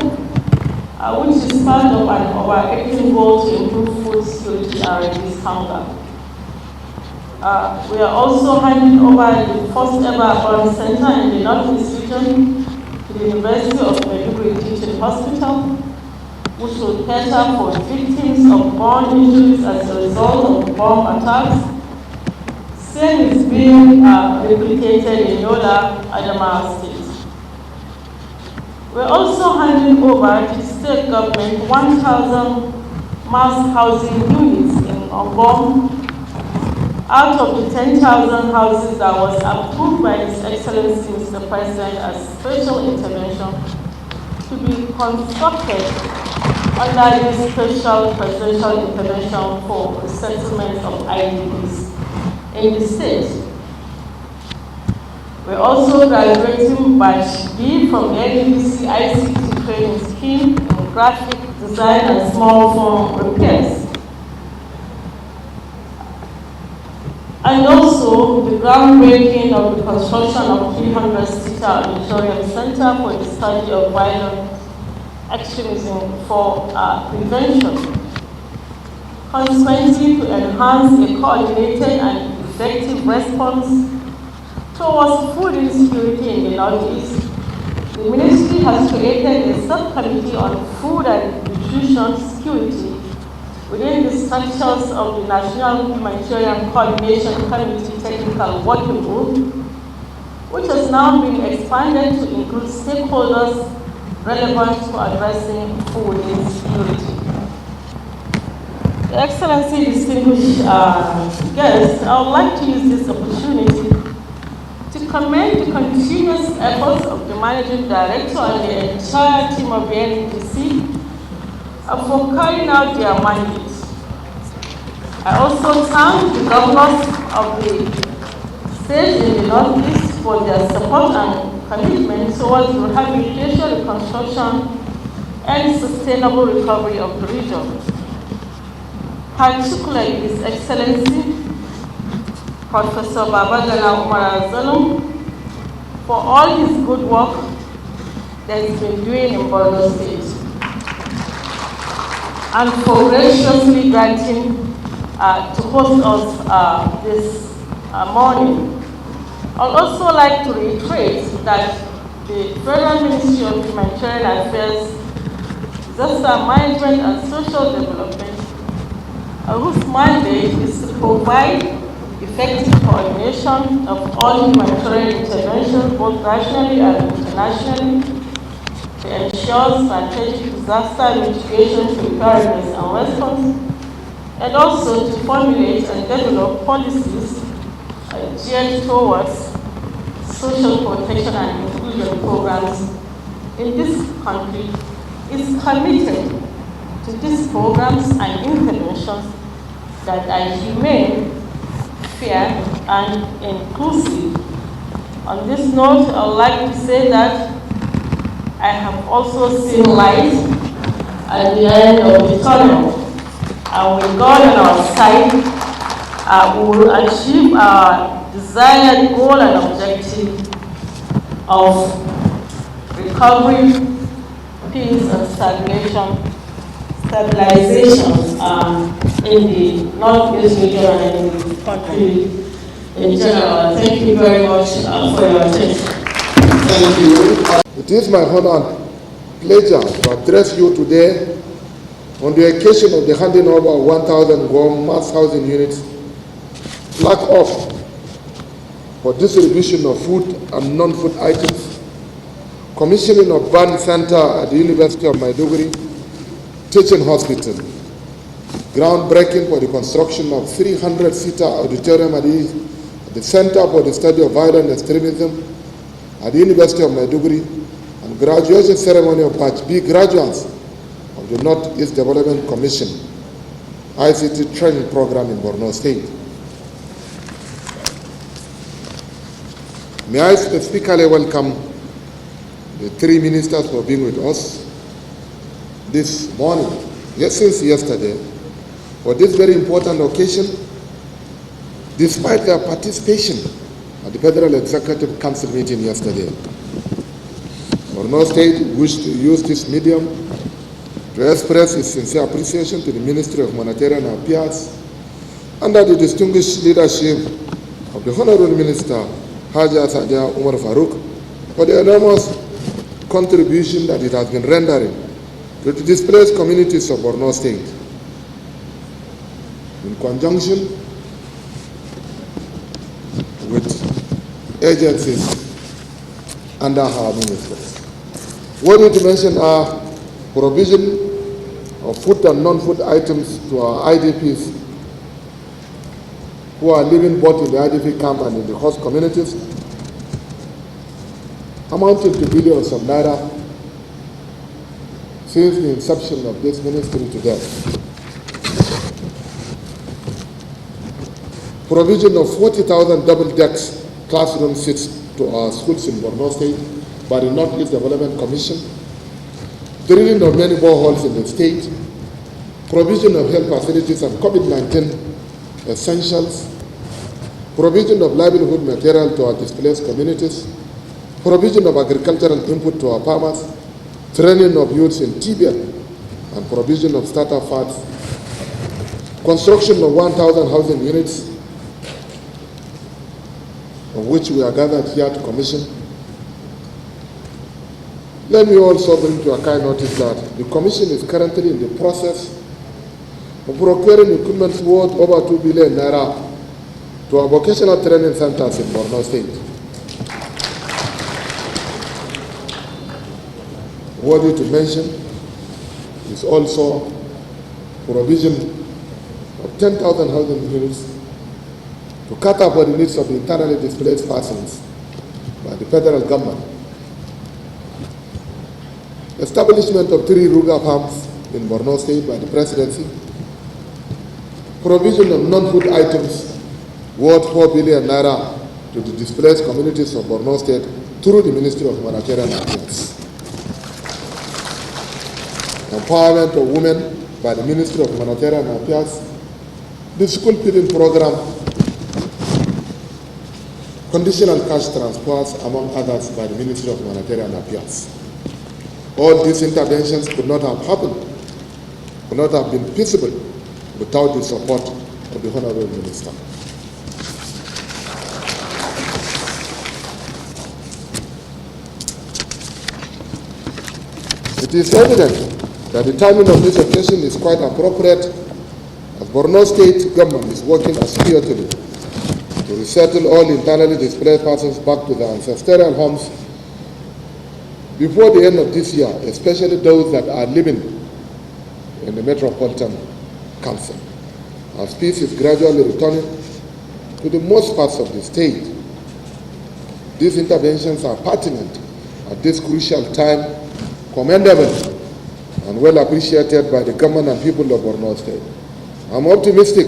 [SPEAKER 6] which is part of an overarching goal to improve food security and reduce hunger. We are also handing over the first ever burn center in the Northeast region to the University of Maiduguri Teaching Hospital, which will cater for victims of burn injuries as a result of bomb attacks. Same is being replicated in Yola, Adamawa State. We're also handing over to the state government 1,000 mass housing units in NGWOM out of the 10,000 houses that was approved by His Excellency Mr. President as special intervention to be constructed under this special presidential intervention for the settlement of IDPs in the state. We're also graduating batch B from the NEDC ICT training scheme in graphic design and small form repairs. And also the groundbreaking of the construction of 300-seater auditorium center for the study of violent extremism for prevention. Consequently, to enhance a coordinated and effective response towards food insecurity in the Northeast, the Ministry has created a subcommittee on food and nutrition security within the structures of the National Humanitarian Coordination Committee Technical Working Group, which has now been expanded to include stakeholders relevant to addressing food insecurity. Your Excellency, distinguished guests, I would like to use this opportunity to commend the continuous efforts of the Managing Director and the entire team of the NEDC for carrying out their mandate. I also thank the governors of the states in the Northeast for their support and commitment towards rehabilitation, reconstruction, and sustainable recovery of the region. Particularly His Excellency Professor Babagana Umar Azalum for all his good work that he's been doing in Borno State, and for graciously granting to host us this morning. I'd also like to reiterate that the Federal Ministry of Humanitarian Affairs, Disaster Management and Social Development, whose mandate is to provide effective coordination of all humanitarian interventions, both nationally and internationally, to ensure strategic disaster mitigation, preparedness and response, and also to formulate and develop policies geared towards social protection and inclusion programs in this country, is committed to these programs and interventions that are humane, fair, and inclusive. On this note, I would like to say that I have also seen light at the end of the tunnel. And with God on our side, we will achieve our desired goal and objective of recovery, peace, and stabilization in the Northeast region and in the country in general. Thank you very much for your attention.
[SPEAKER 7] Thank you. It is my honor and pleasure to address you today on the occasion of the handing over of 1,000 NGWOM mass housing units flag off for distribution of food and non-food items, commissioning of Ban Center at the University of Maiduguri, teaching hospital, groundbreaking for the construction of 300-seater auditorium at the Center for the Study of Violent Extremism at the University of Maiduguri, and graduation ceremony of Batch B graduates of the Northeast Development Commission ICT training program in Borno State. May I specifically welcome the three ministers for being with us this morning, since yesterday, for this very important occasion, despite their participation at the Federal Executive Council meeting yesterday. Borno State wished to use this medium to express its sincere appreciation to the Ministry of Humanitarian Affairs under the distinguished leadership of the Honorable Minister Haja Sadia Umar Farouk for the enormous contribution that it has been rendering to the displaced communities of Borno State. In conjunction with agencies under her ministries. Worthy to mention are provision of food and non-food items to our IDPs who are living both in the IDP camp and in the host communities, amounting to billions of naira since the inception of this ministry to date. Provision of 40,000 double-deck classroom seats to our schools in Borno State by the Northeast Development Commission, drilling of many boreholes in the state, provision of health facilities and COVID-19 essentials, provision of livelihood material to our displaced communities, provision of agricultural input to our farmers, training of youths in Tibet, and provision of starter funds, construction of 1,000 housing units, of which we are gathered here to commission. Let me also bring to your kind notice that the commission is currently in the process of procuring equipment worth over 2 billion naira to our vocational training centers in Borno State. Worthy to mention is also provision of 10,000 housing units to cater for the needs of the internally displaced persons by the federal government. Establishment of 3 Ruga farms in Borno State by the presidency. Provision of non-food items worth 4 billion naira to the displaced communities of Borno State through the Ministry of Humanitarian Affairs. Empowerment of women by the Ministry of Humanitarian Affairs. The school feeding program. Conditional cash transfers, among others, by the Ministry of Humanitarian Affairs. All these interventions could not have happened, could not have been feasible without the support of the Honorable Minister. It is evident that the timing of this occasion is quite appropriate, as Borno State government is working assiduously to resettle all internally displaced persons back to their ancestral homes before the end of this year, especially those that are living in the Metropolitan Council. As peace is gradually returning to the most parts of the state, these interventions are pertinent at this crucial time, commendable and well appreciated by the government and people of Borno State. I'm optimistic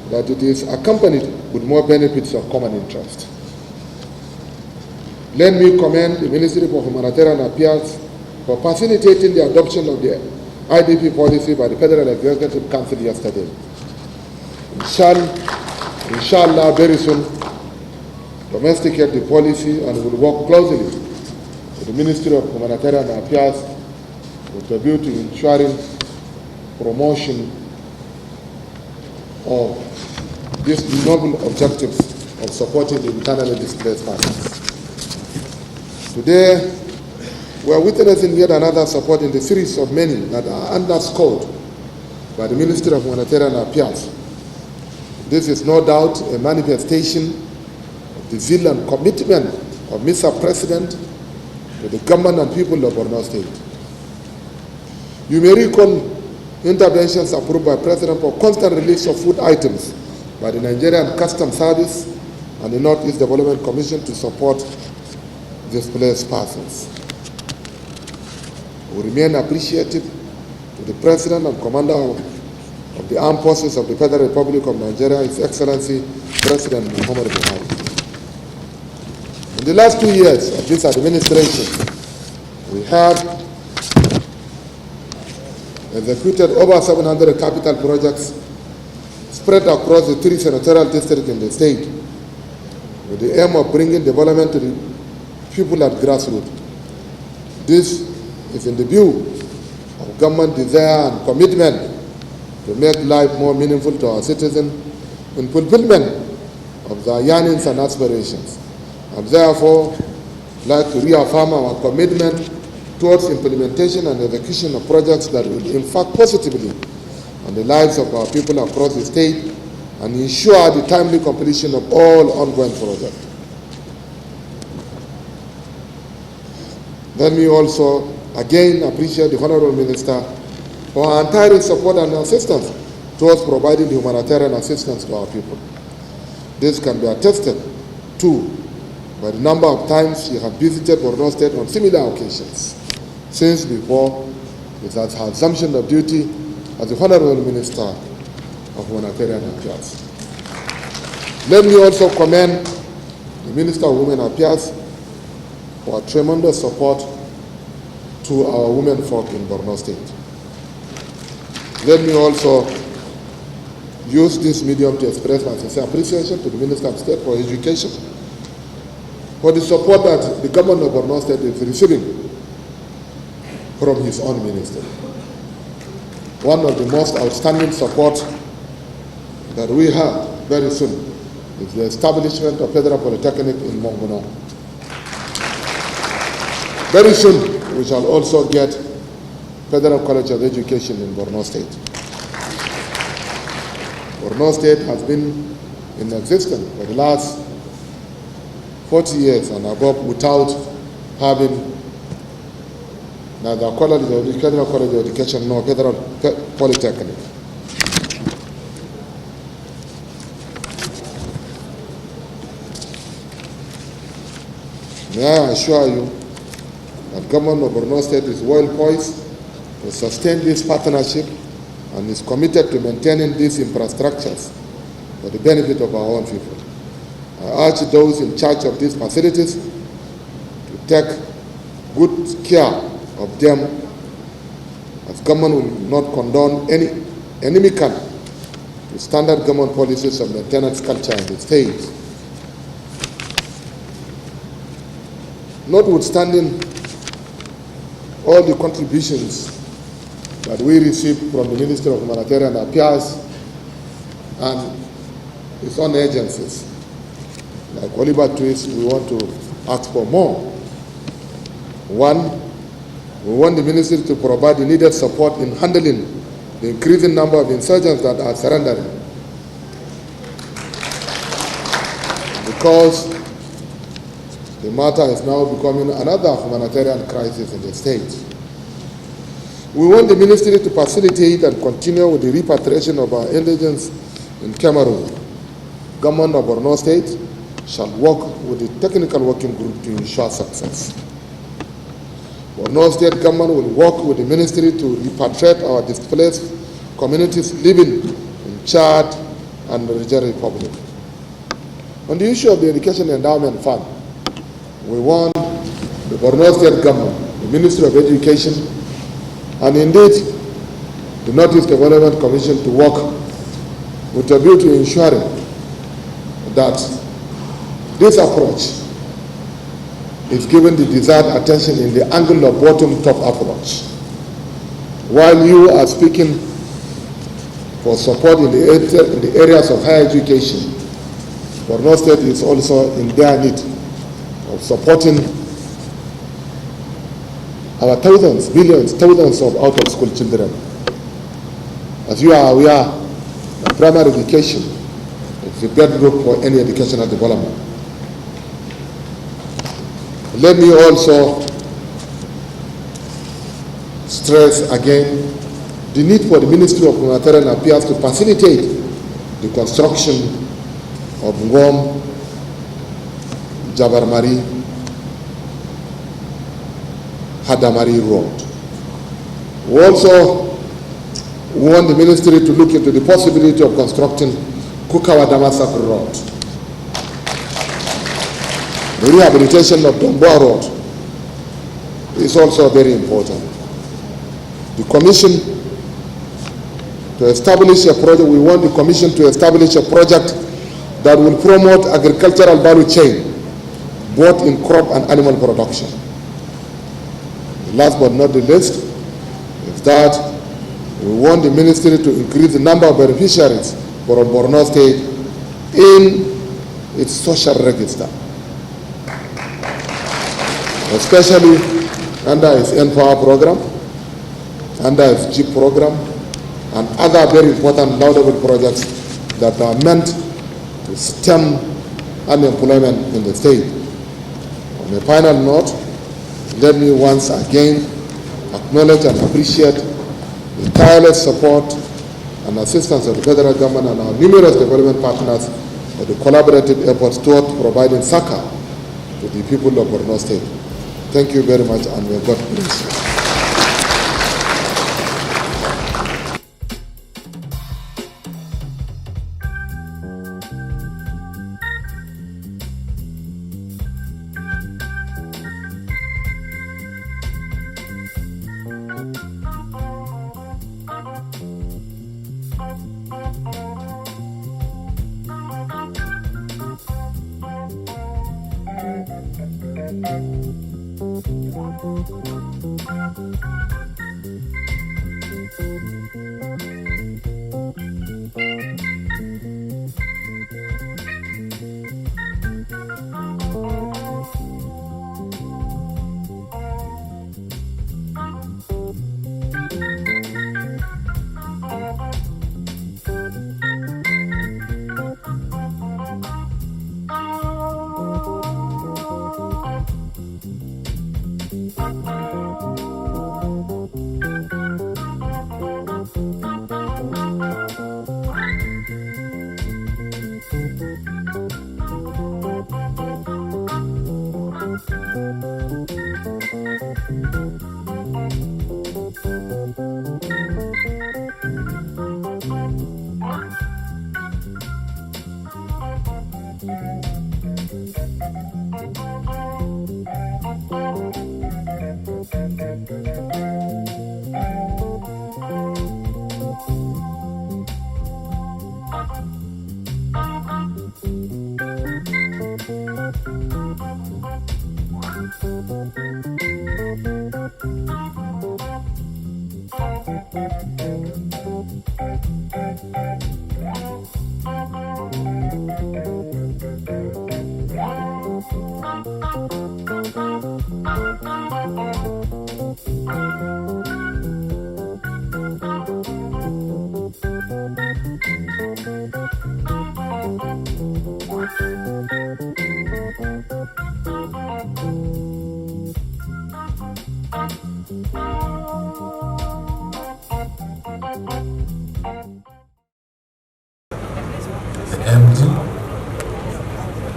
[SPEAKER 7] that it is accompanied with more benefits of common interest. Let me commend the Ministry for Humanitarian Affairs for facilitating the adoption of the IDP policy by the Federal Executive Council yesterday. Inshallah, very soon, domesticate the policy and will work closely with the Ministry of Humanitarian Affairs with a view to ensuring promotion of these noble objectives of supporting the internally displaced persons. Today, we are witnessing yet another support in the series of many that are underscored by the Ministry of Humanitarian Affairs. This is no doubt a manifestation of the zeal and commitment of Mr. President to the government and people of Borno State. You may recall interventions approved by President for constant release of food items by the Nigerian Customs Service and the Northeast Development Commission to support displaced persons. We remain appreciative to the President and Commander of the Armed Forces of the Federal Republic of Nigeria, His Excellency President Muhammad Buhari. In the last 2 years of this administration, we have executed over 700 capital projects spread across the 3 senatorial districts in the state with the aim of bringing development to the people at grassroots. This is in the view of government desire and commitment to make life more meaningful to our citizens in fulfillment of their yearnings and aspirations. And therefore, like to reaffirm our commitment towards implementation and execution of projects that will impact positively on the lives of our people across the state and ensure the timely completion of all ongoing projects. Let me also again appreciate the Honorable Minister for her entire support and assistance towards providing humanitarian assistance to our people. This can be attested to by the number of times she has visited Borno State on similar occasions since before her assumption of duty as the Honorable Minister of Humanitarian Affairs. Let me also commend the Minister of Women Affairs for tremendous support to our women folk in Borno State. Let me also use this medium to express my sincere appreciation to the Minister of State for Education for the support that the government of Borno State is receiving from his own minister. One of the most outstanding support that we have very soon is the establishment of Federal Polytechnic in Mongono. Very soon, we shall also get Federal College of Education in Borno State. Borno State has been in existence for the last 40 years and above without having neither Federal College of Education nor Federal Polytechnic. May I assure you that Government of Borno State is well poised to sustain this partnership and is committed to maintaining these infrastructures for the benefit of our own people. I urge those in charge of these facilities to take good care of them, as government will not condone any inimical to standard government policies of maintenance culture in the state. Notwithstanding all the contributions that we received from the Ministry of Humanitarian Affairs and its own agencies, like Oliver Twist, we want to ask for more. One, we want the ministry to provide the needed support in handling the increasing number of insurgents that are surrendering, because the matter is now becoming another humanitarian crisis in the state. We want the ministry to facilitate and continue with the repatriation of our indigents in Cameroon. Government of Borno State shall work with the technical working group to ensure success. Borno State government will work with the ministry to repatriate our displaced communities living in Chad and the Niger Republic. On the issue of the Education Endowment Fund, we want the Borno State government, the Ministry of Education, and indeed the Northeast Development Commission to work with a view to ensuring that this approach is given the desired attention in the angle of bottom-top approach. While you are speaking for support in the areas of higher education, Borno State is also in their need of supporting our thousands, millions, thousands of out-of-school children. As you are aware, primary education is the bedrock for any educational development. Let me also stress again the need for the Ministry of Humanitarian Affairs to facilitate the construction of NGWOM, Jabarmari, Hadamari Road. We also want the ministry to look into the possibility of constructing Kukawa Damasak Road. The rehabilitation of Domboa Road is also very important. The commission to establish a project, we want the commission to establish a project that will promote agricultural value chain, both in crop and animal production. Last but not the least is that we want the ministry to increase the number of beneficiaries for Borno State in its social register, especially under its N-Power program, under its GIP program, and other very important laudable projects that are meant to stem unemployment in the state. On a final note, let me once again acknowledge and appreciate the tireless support and assistance of the federal government and our numerous development partners for the collaborative efforts toward providing succor to the people of Borno State. Thank you very much, and may God bless you.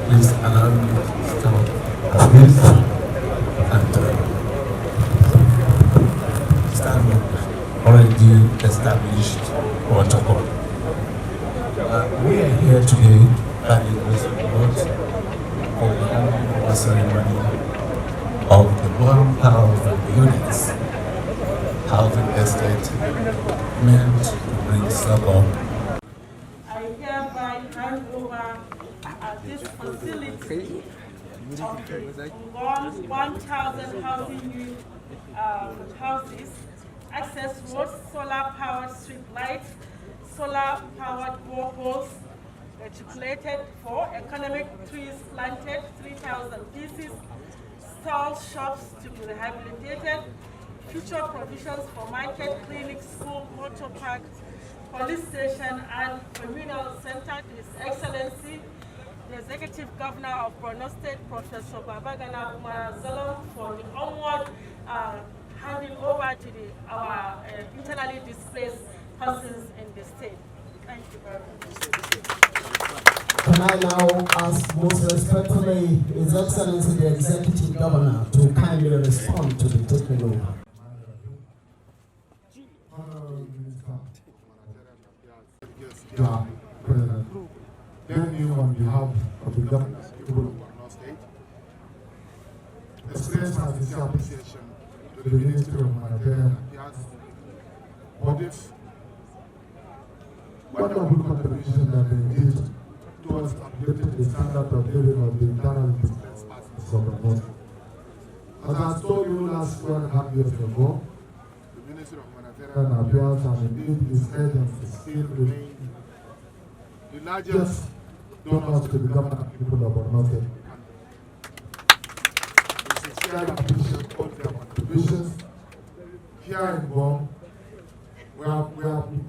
[SPEAKER 8] Please allow me to start a brief and stand on already established protocol. We are here today at the support for the annual ceremony of the 1,000 units housing estate meant to bring suburb.
[SPEAKER 6] I hereby hand over this facility of 1,000 housing unit houses, access roads, solar-powered street lights, solar-powered boreholes, articulated for economic trees planted, 3,000 pieces, stall shops to be rehabilitated, future provisions for market, clinic, school, motor park, police station, and communal center. His Excellency, the Executive Governor of Borno State, Professor Babagana Umar Zalom, for the onward handing over to our internally displaced persons in the state. Thank you very much.
[SPEAKER 9] Can I now ask most respectfully His Excellency the Executive Governor to kindly respond to the taking over.
[SPEAKER 7] President, thank you on behalf of the government of Borno State. Express my sincere appreciation to the Ministry of Humanitarian Affairs for this wonderful contribution that they did towards updating the standard of living of the internally displaced persons of Borno State. As I told you last 1.5 years ago, the Ministry of Humanitarian Affairs and indeed its agency still remain the largest donors to the government people of Borno State. We sincerely appreciate all their contributions. Here in Borno, we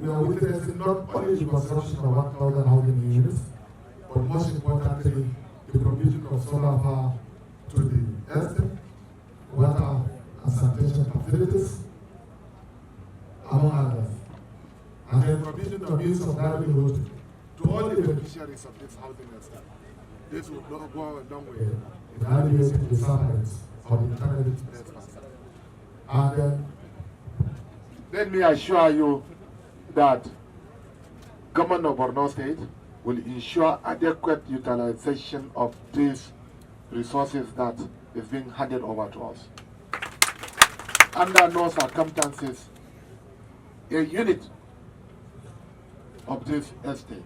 [SPEAKER 7] are witnessing not only the construction of 1,000 housing units, but most importantly, the provision of solar power to the estate, water and sanitation facilities, among others, and the provision of means of livelihood to all the beneficiaries of this housing estate. This would go a long way in alleviating the sufferings of the internally displaced persons. And let me assure you that Government of Borno State will ensure adequate utilization of these resources that is being handed over to us. Under no circumstances, a unit of this estate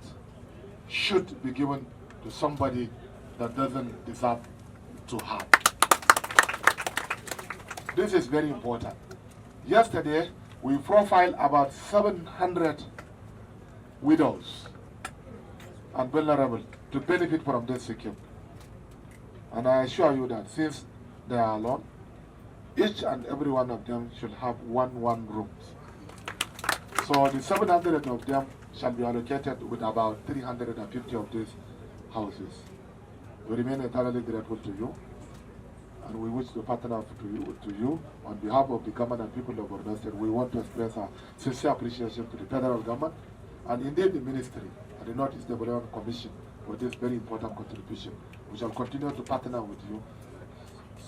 [SPEAKER 7] should be given to somebody that doesn't deserve to have. This is very important. Yesterday, we profiled about 700 widows and vulnerable to benefit from this scheme. And I assure you that since they are alone, each and every one of them should have one rooms. So the 700 of them shall be allocated with about 350 of these houses. We remain eternally grateful to you, and we wish to partner to you. On behalf of the government and people of Borno State, we want to express our sincere appreciation to the federal government and indeed the ministry and the Northeast Development Commission for this very important contribution. We shall continue to partner with you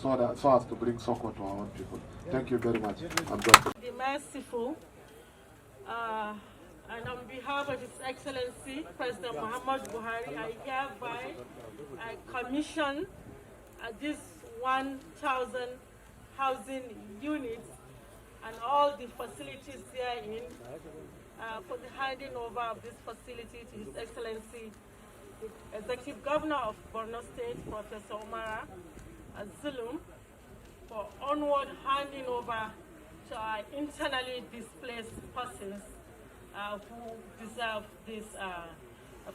[SPEAKER 7] so as to bring support to our own people. Thank you very much. I'm done.
[SPEAKER 6] Be merciful. And on behalf of His Excellency President Muhammad Buhari, I hereby commission this 1,000 housing units and all the facilities therein for the handing over of this facility to His Excellency the Executive Governor of Borno State, Professor Omara Zulum, for onward handing over to our internally displaced persons who deserve this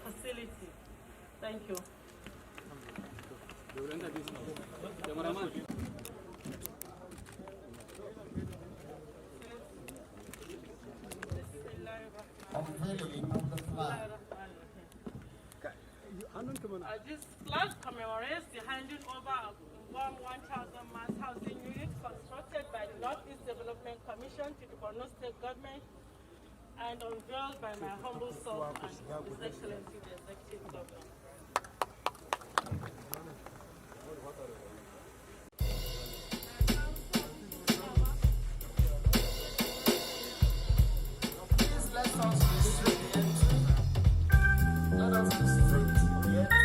[SPEAKER 6] facility. Thank you. This flag commemorates the handing over of 1,000 mass housing units constructed by the Northeast Development Commission to the Borno State government and unveiled by my humble self and His Excellency the Executive Governor.
[SPEAKER 9] Please let us restrict the entry. Let us restrict the entry.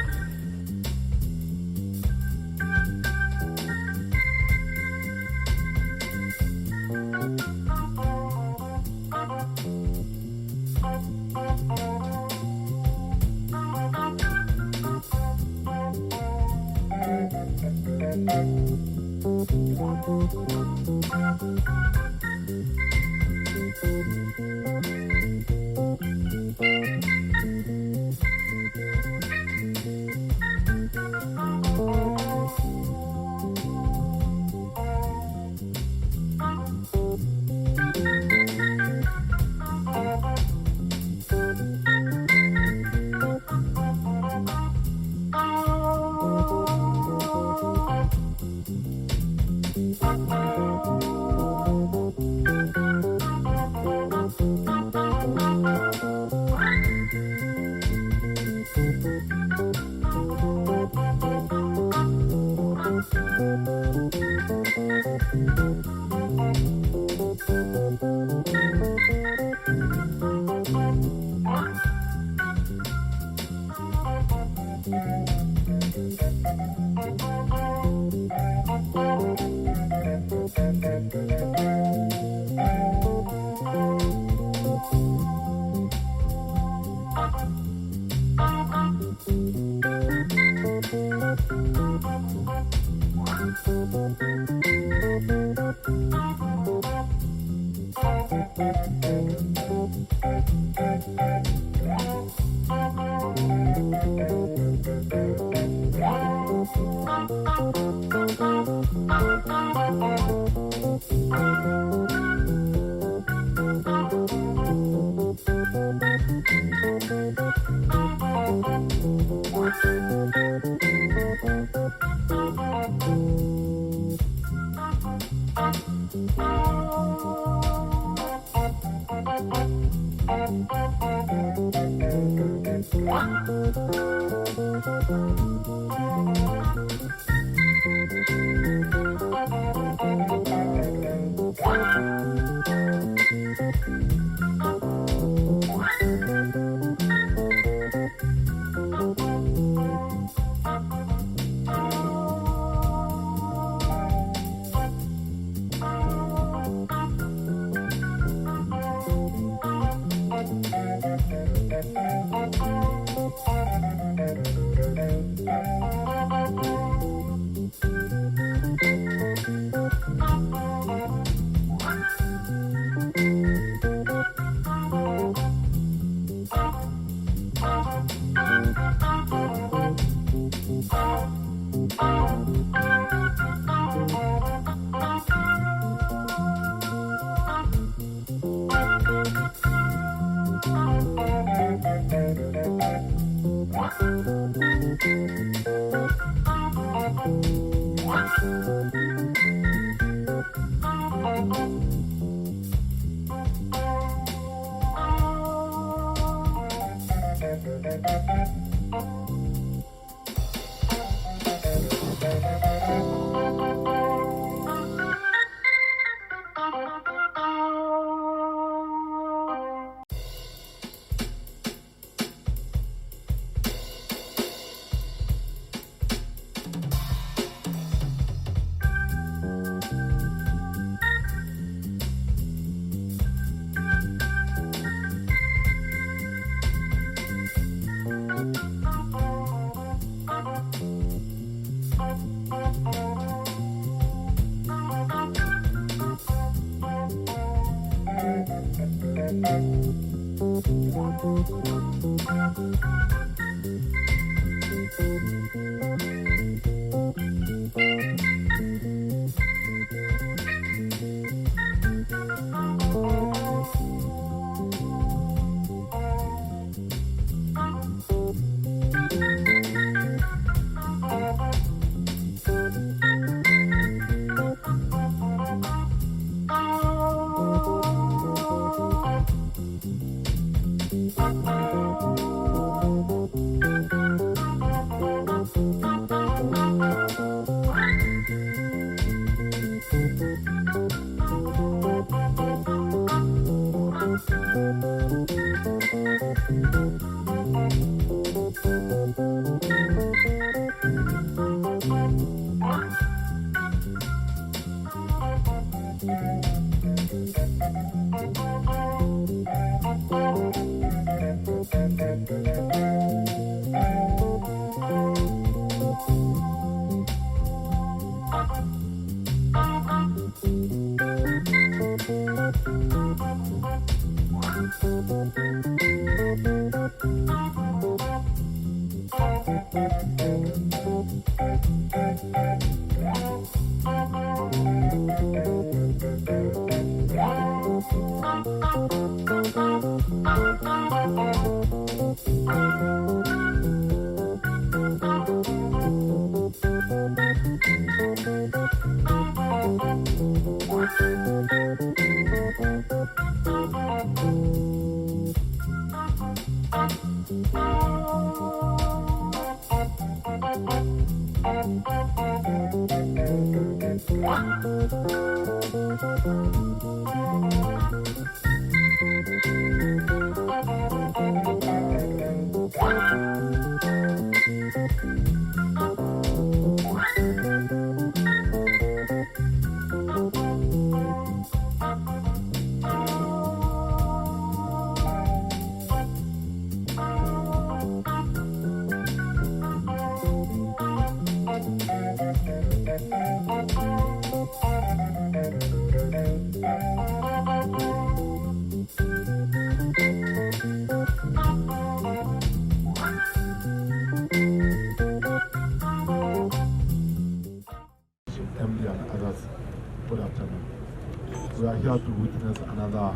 [SPEAKER 8] We are here to witness another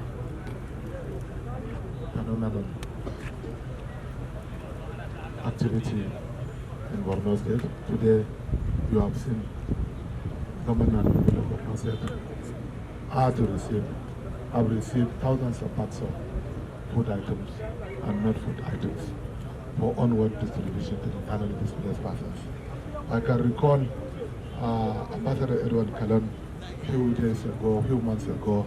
[SPEAKER 8] phenomenal activity in Borno State. Today, you have seen Governor of Borno State have received thousands of bags of food items and not food items for onward distribution to the internally displaced persons. I can recall Ambassador Edward Kalon few months ago,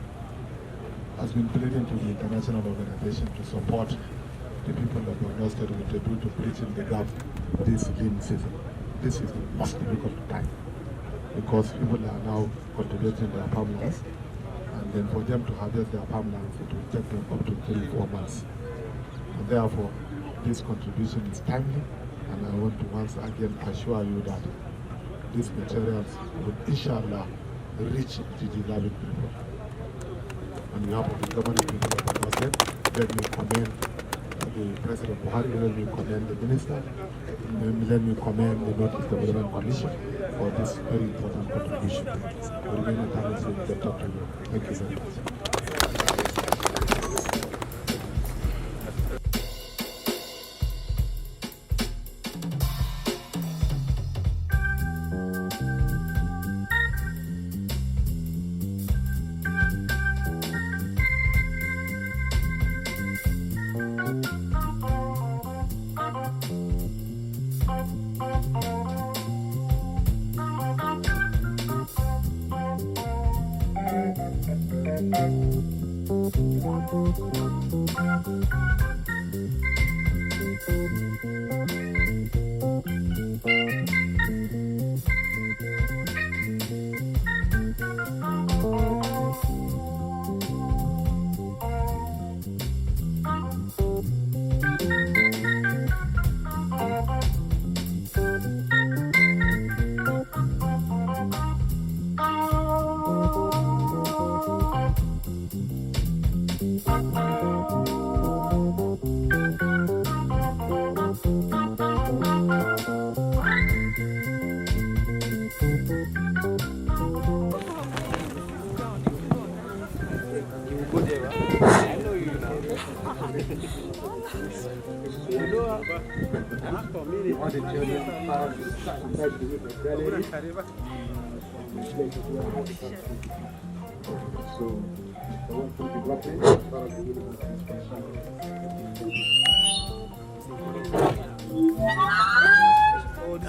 [SPEAKER 8] has been pleading to the international organization to support the people of Borno State with the view to bridging the gap this lean season. This is the most difficult time because people are now cultivating their farmlands, and then for them to harvest their farmlands, it will take them up to 3-4 months. And therefore, this contribution is timely, and I want to once again assure you that these materials will, inshallah, reach the deserving people. On behalf of the government of Borno State, let me commend the President Buhari, let me commend the Minister, let me commend the North East Development Commission for this very important contribution. We remain eternally indebted to you. Thank you very much.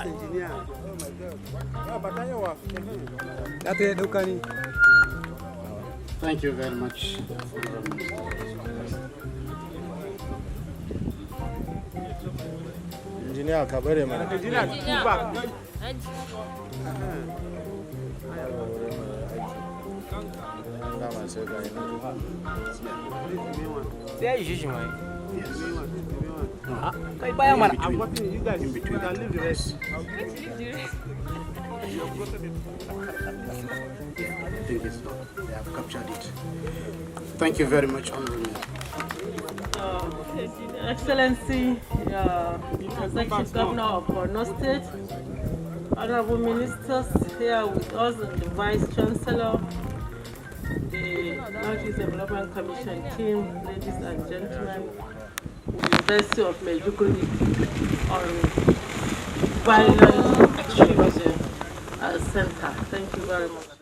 [SPEAKER 10] Engineer. Oh my God. Thank you very much.
[SPEAKER 11] Engineer Kabere man. Engineer I'm working with you guys. You can leave the rest.
[SPEAKER 10] I think it's done. They have captured it. Thank you very much, Honorable.
[SPEAKER 6] Excellency, Executive Governor of Borno State, Honorable Ministers here with us, the Vice Chancellor, the Northeast Development Commission team, ladies and gentlemen, the University of Maiduguri on Violent Extremism Center. Thank you very much.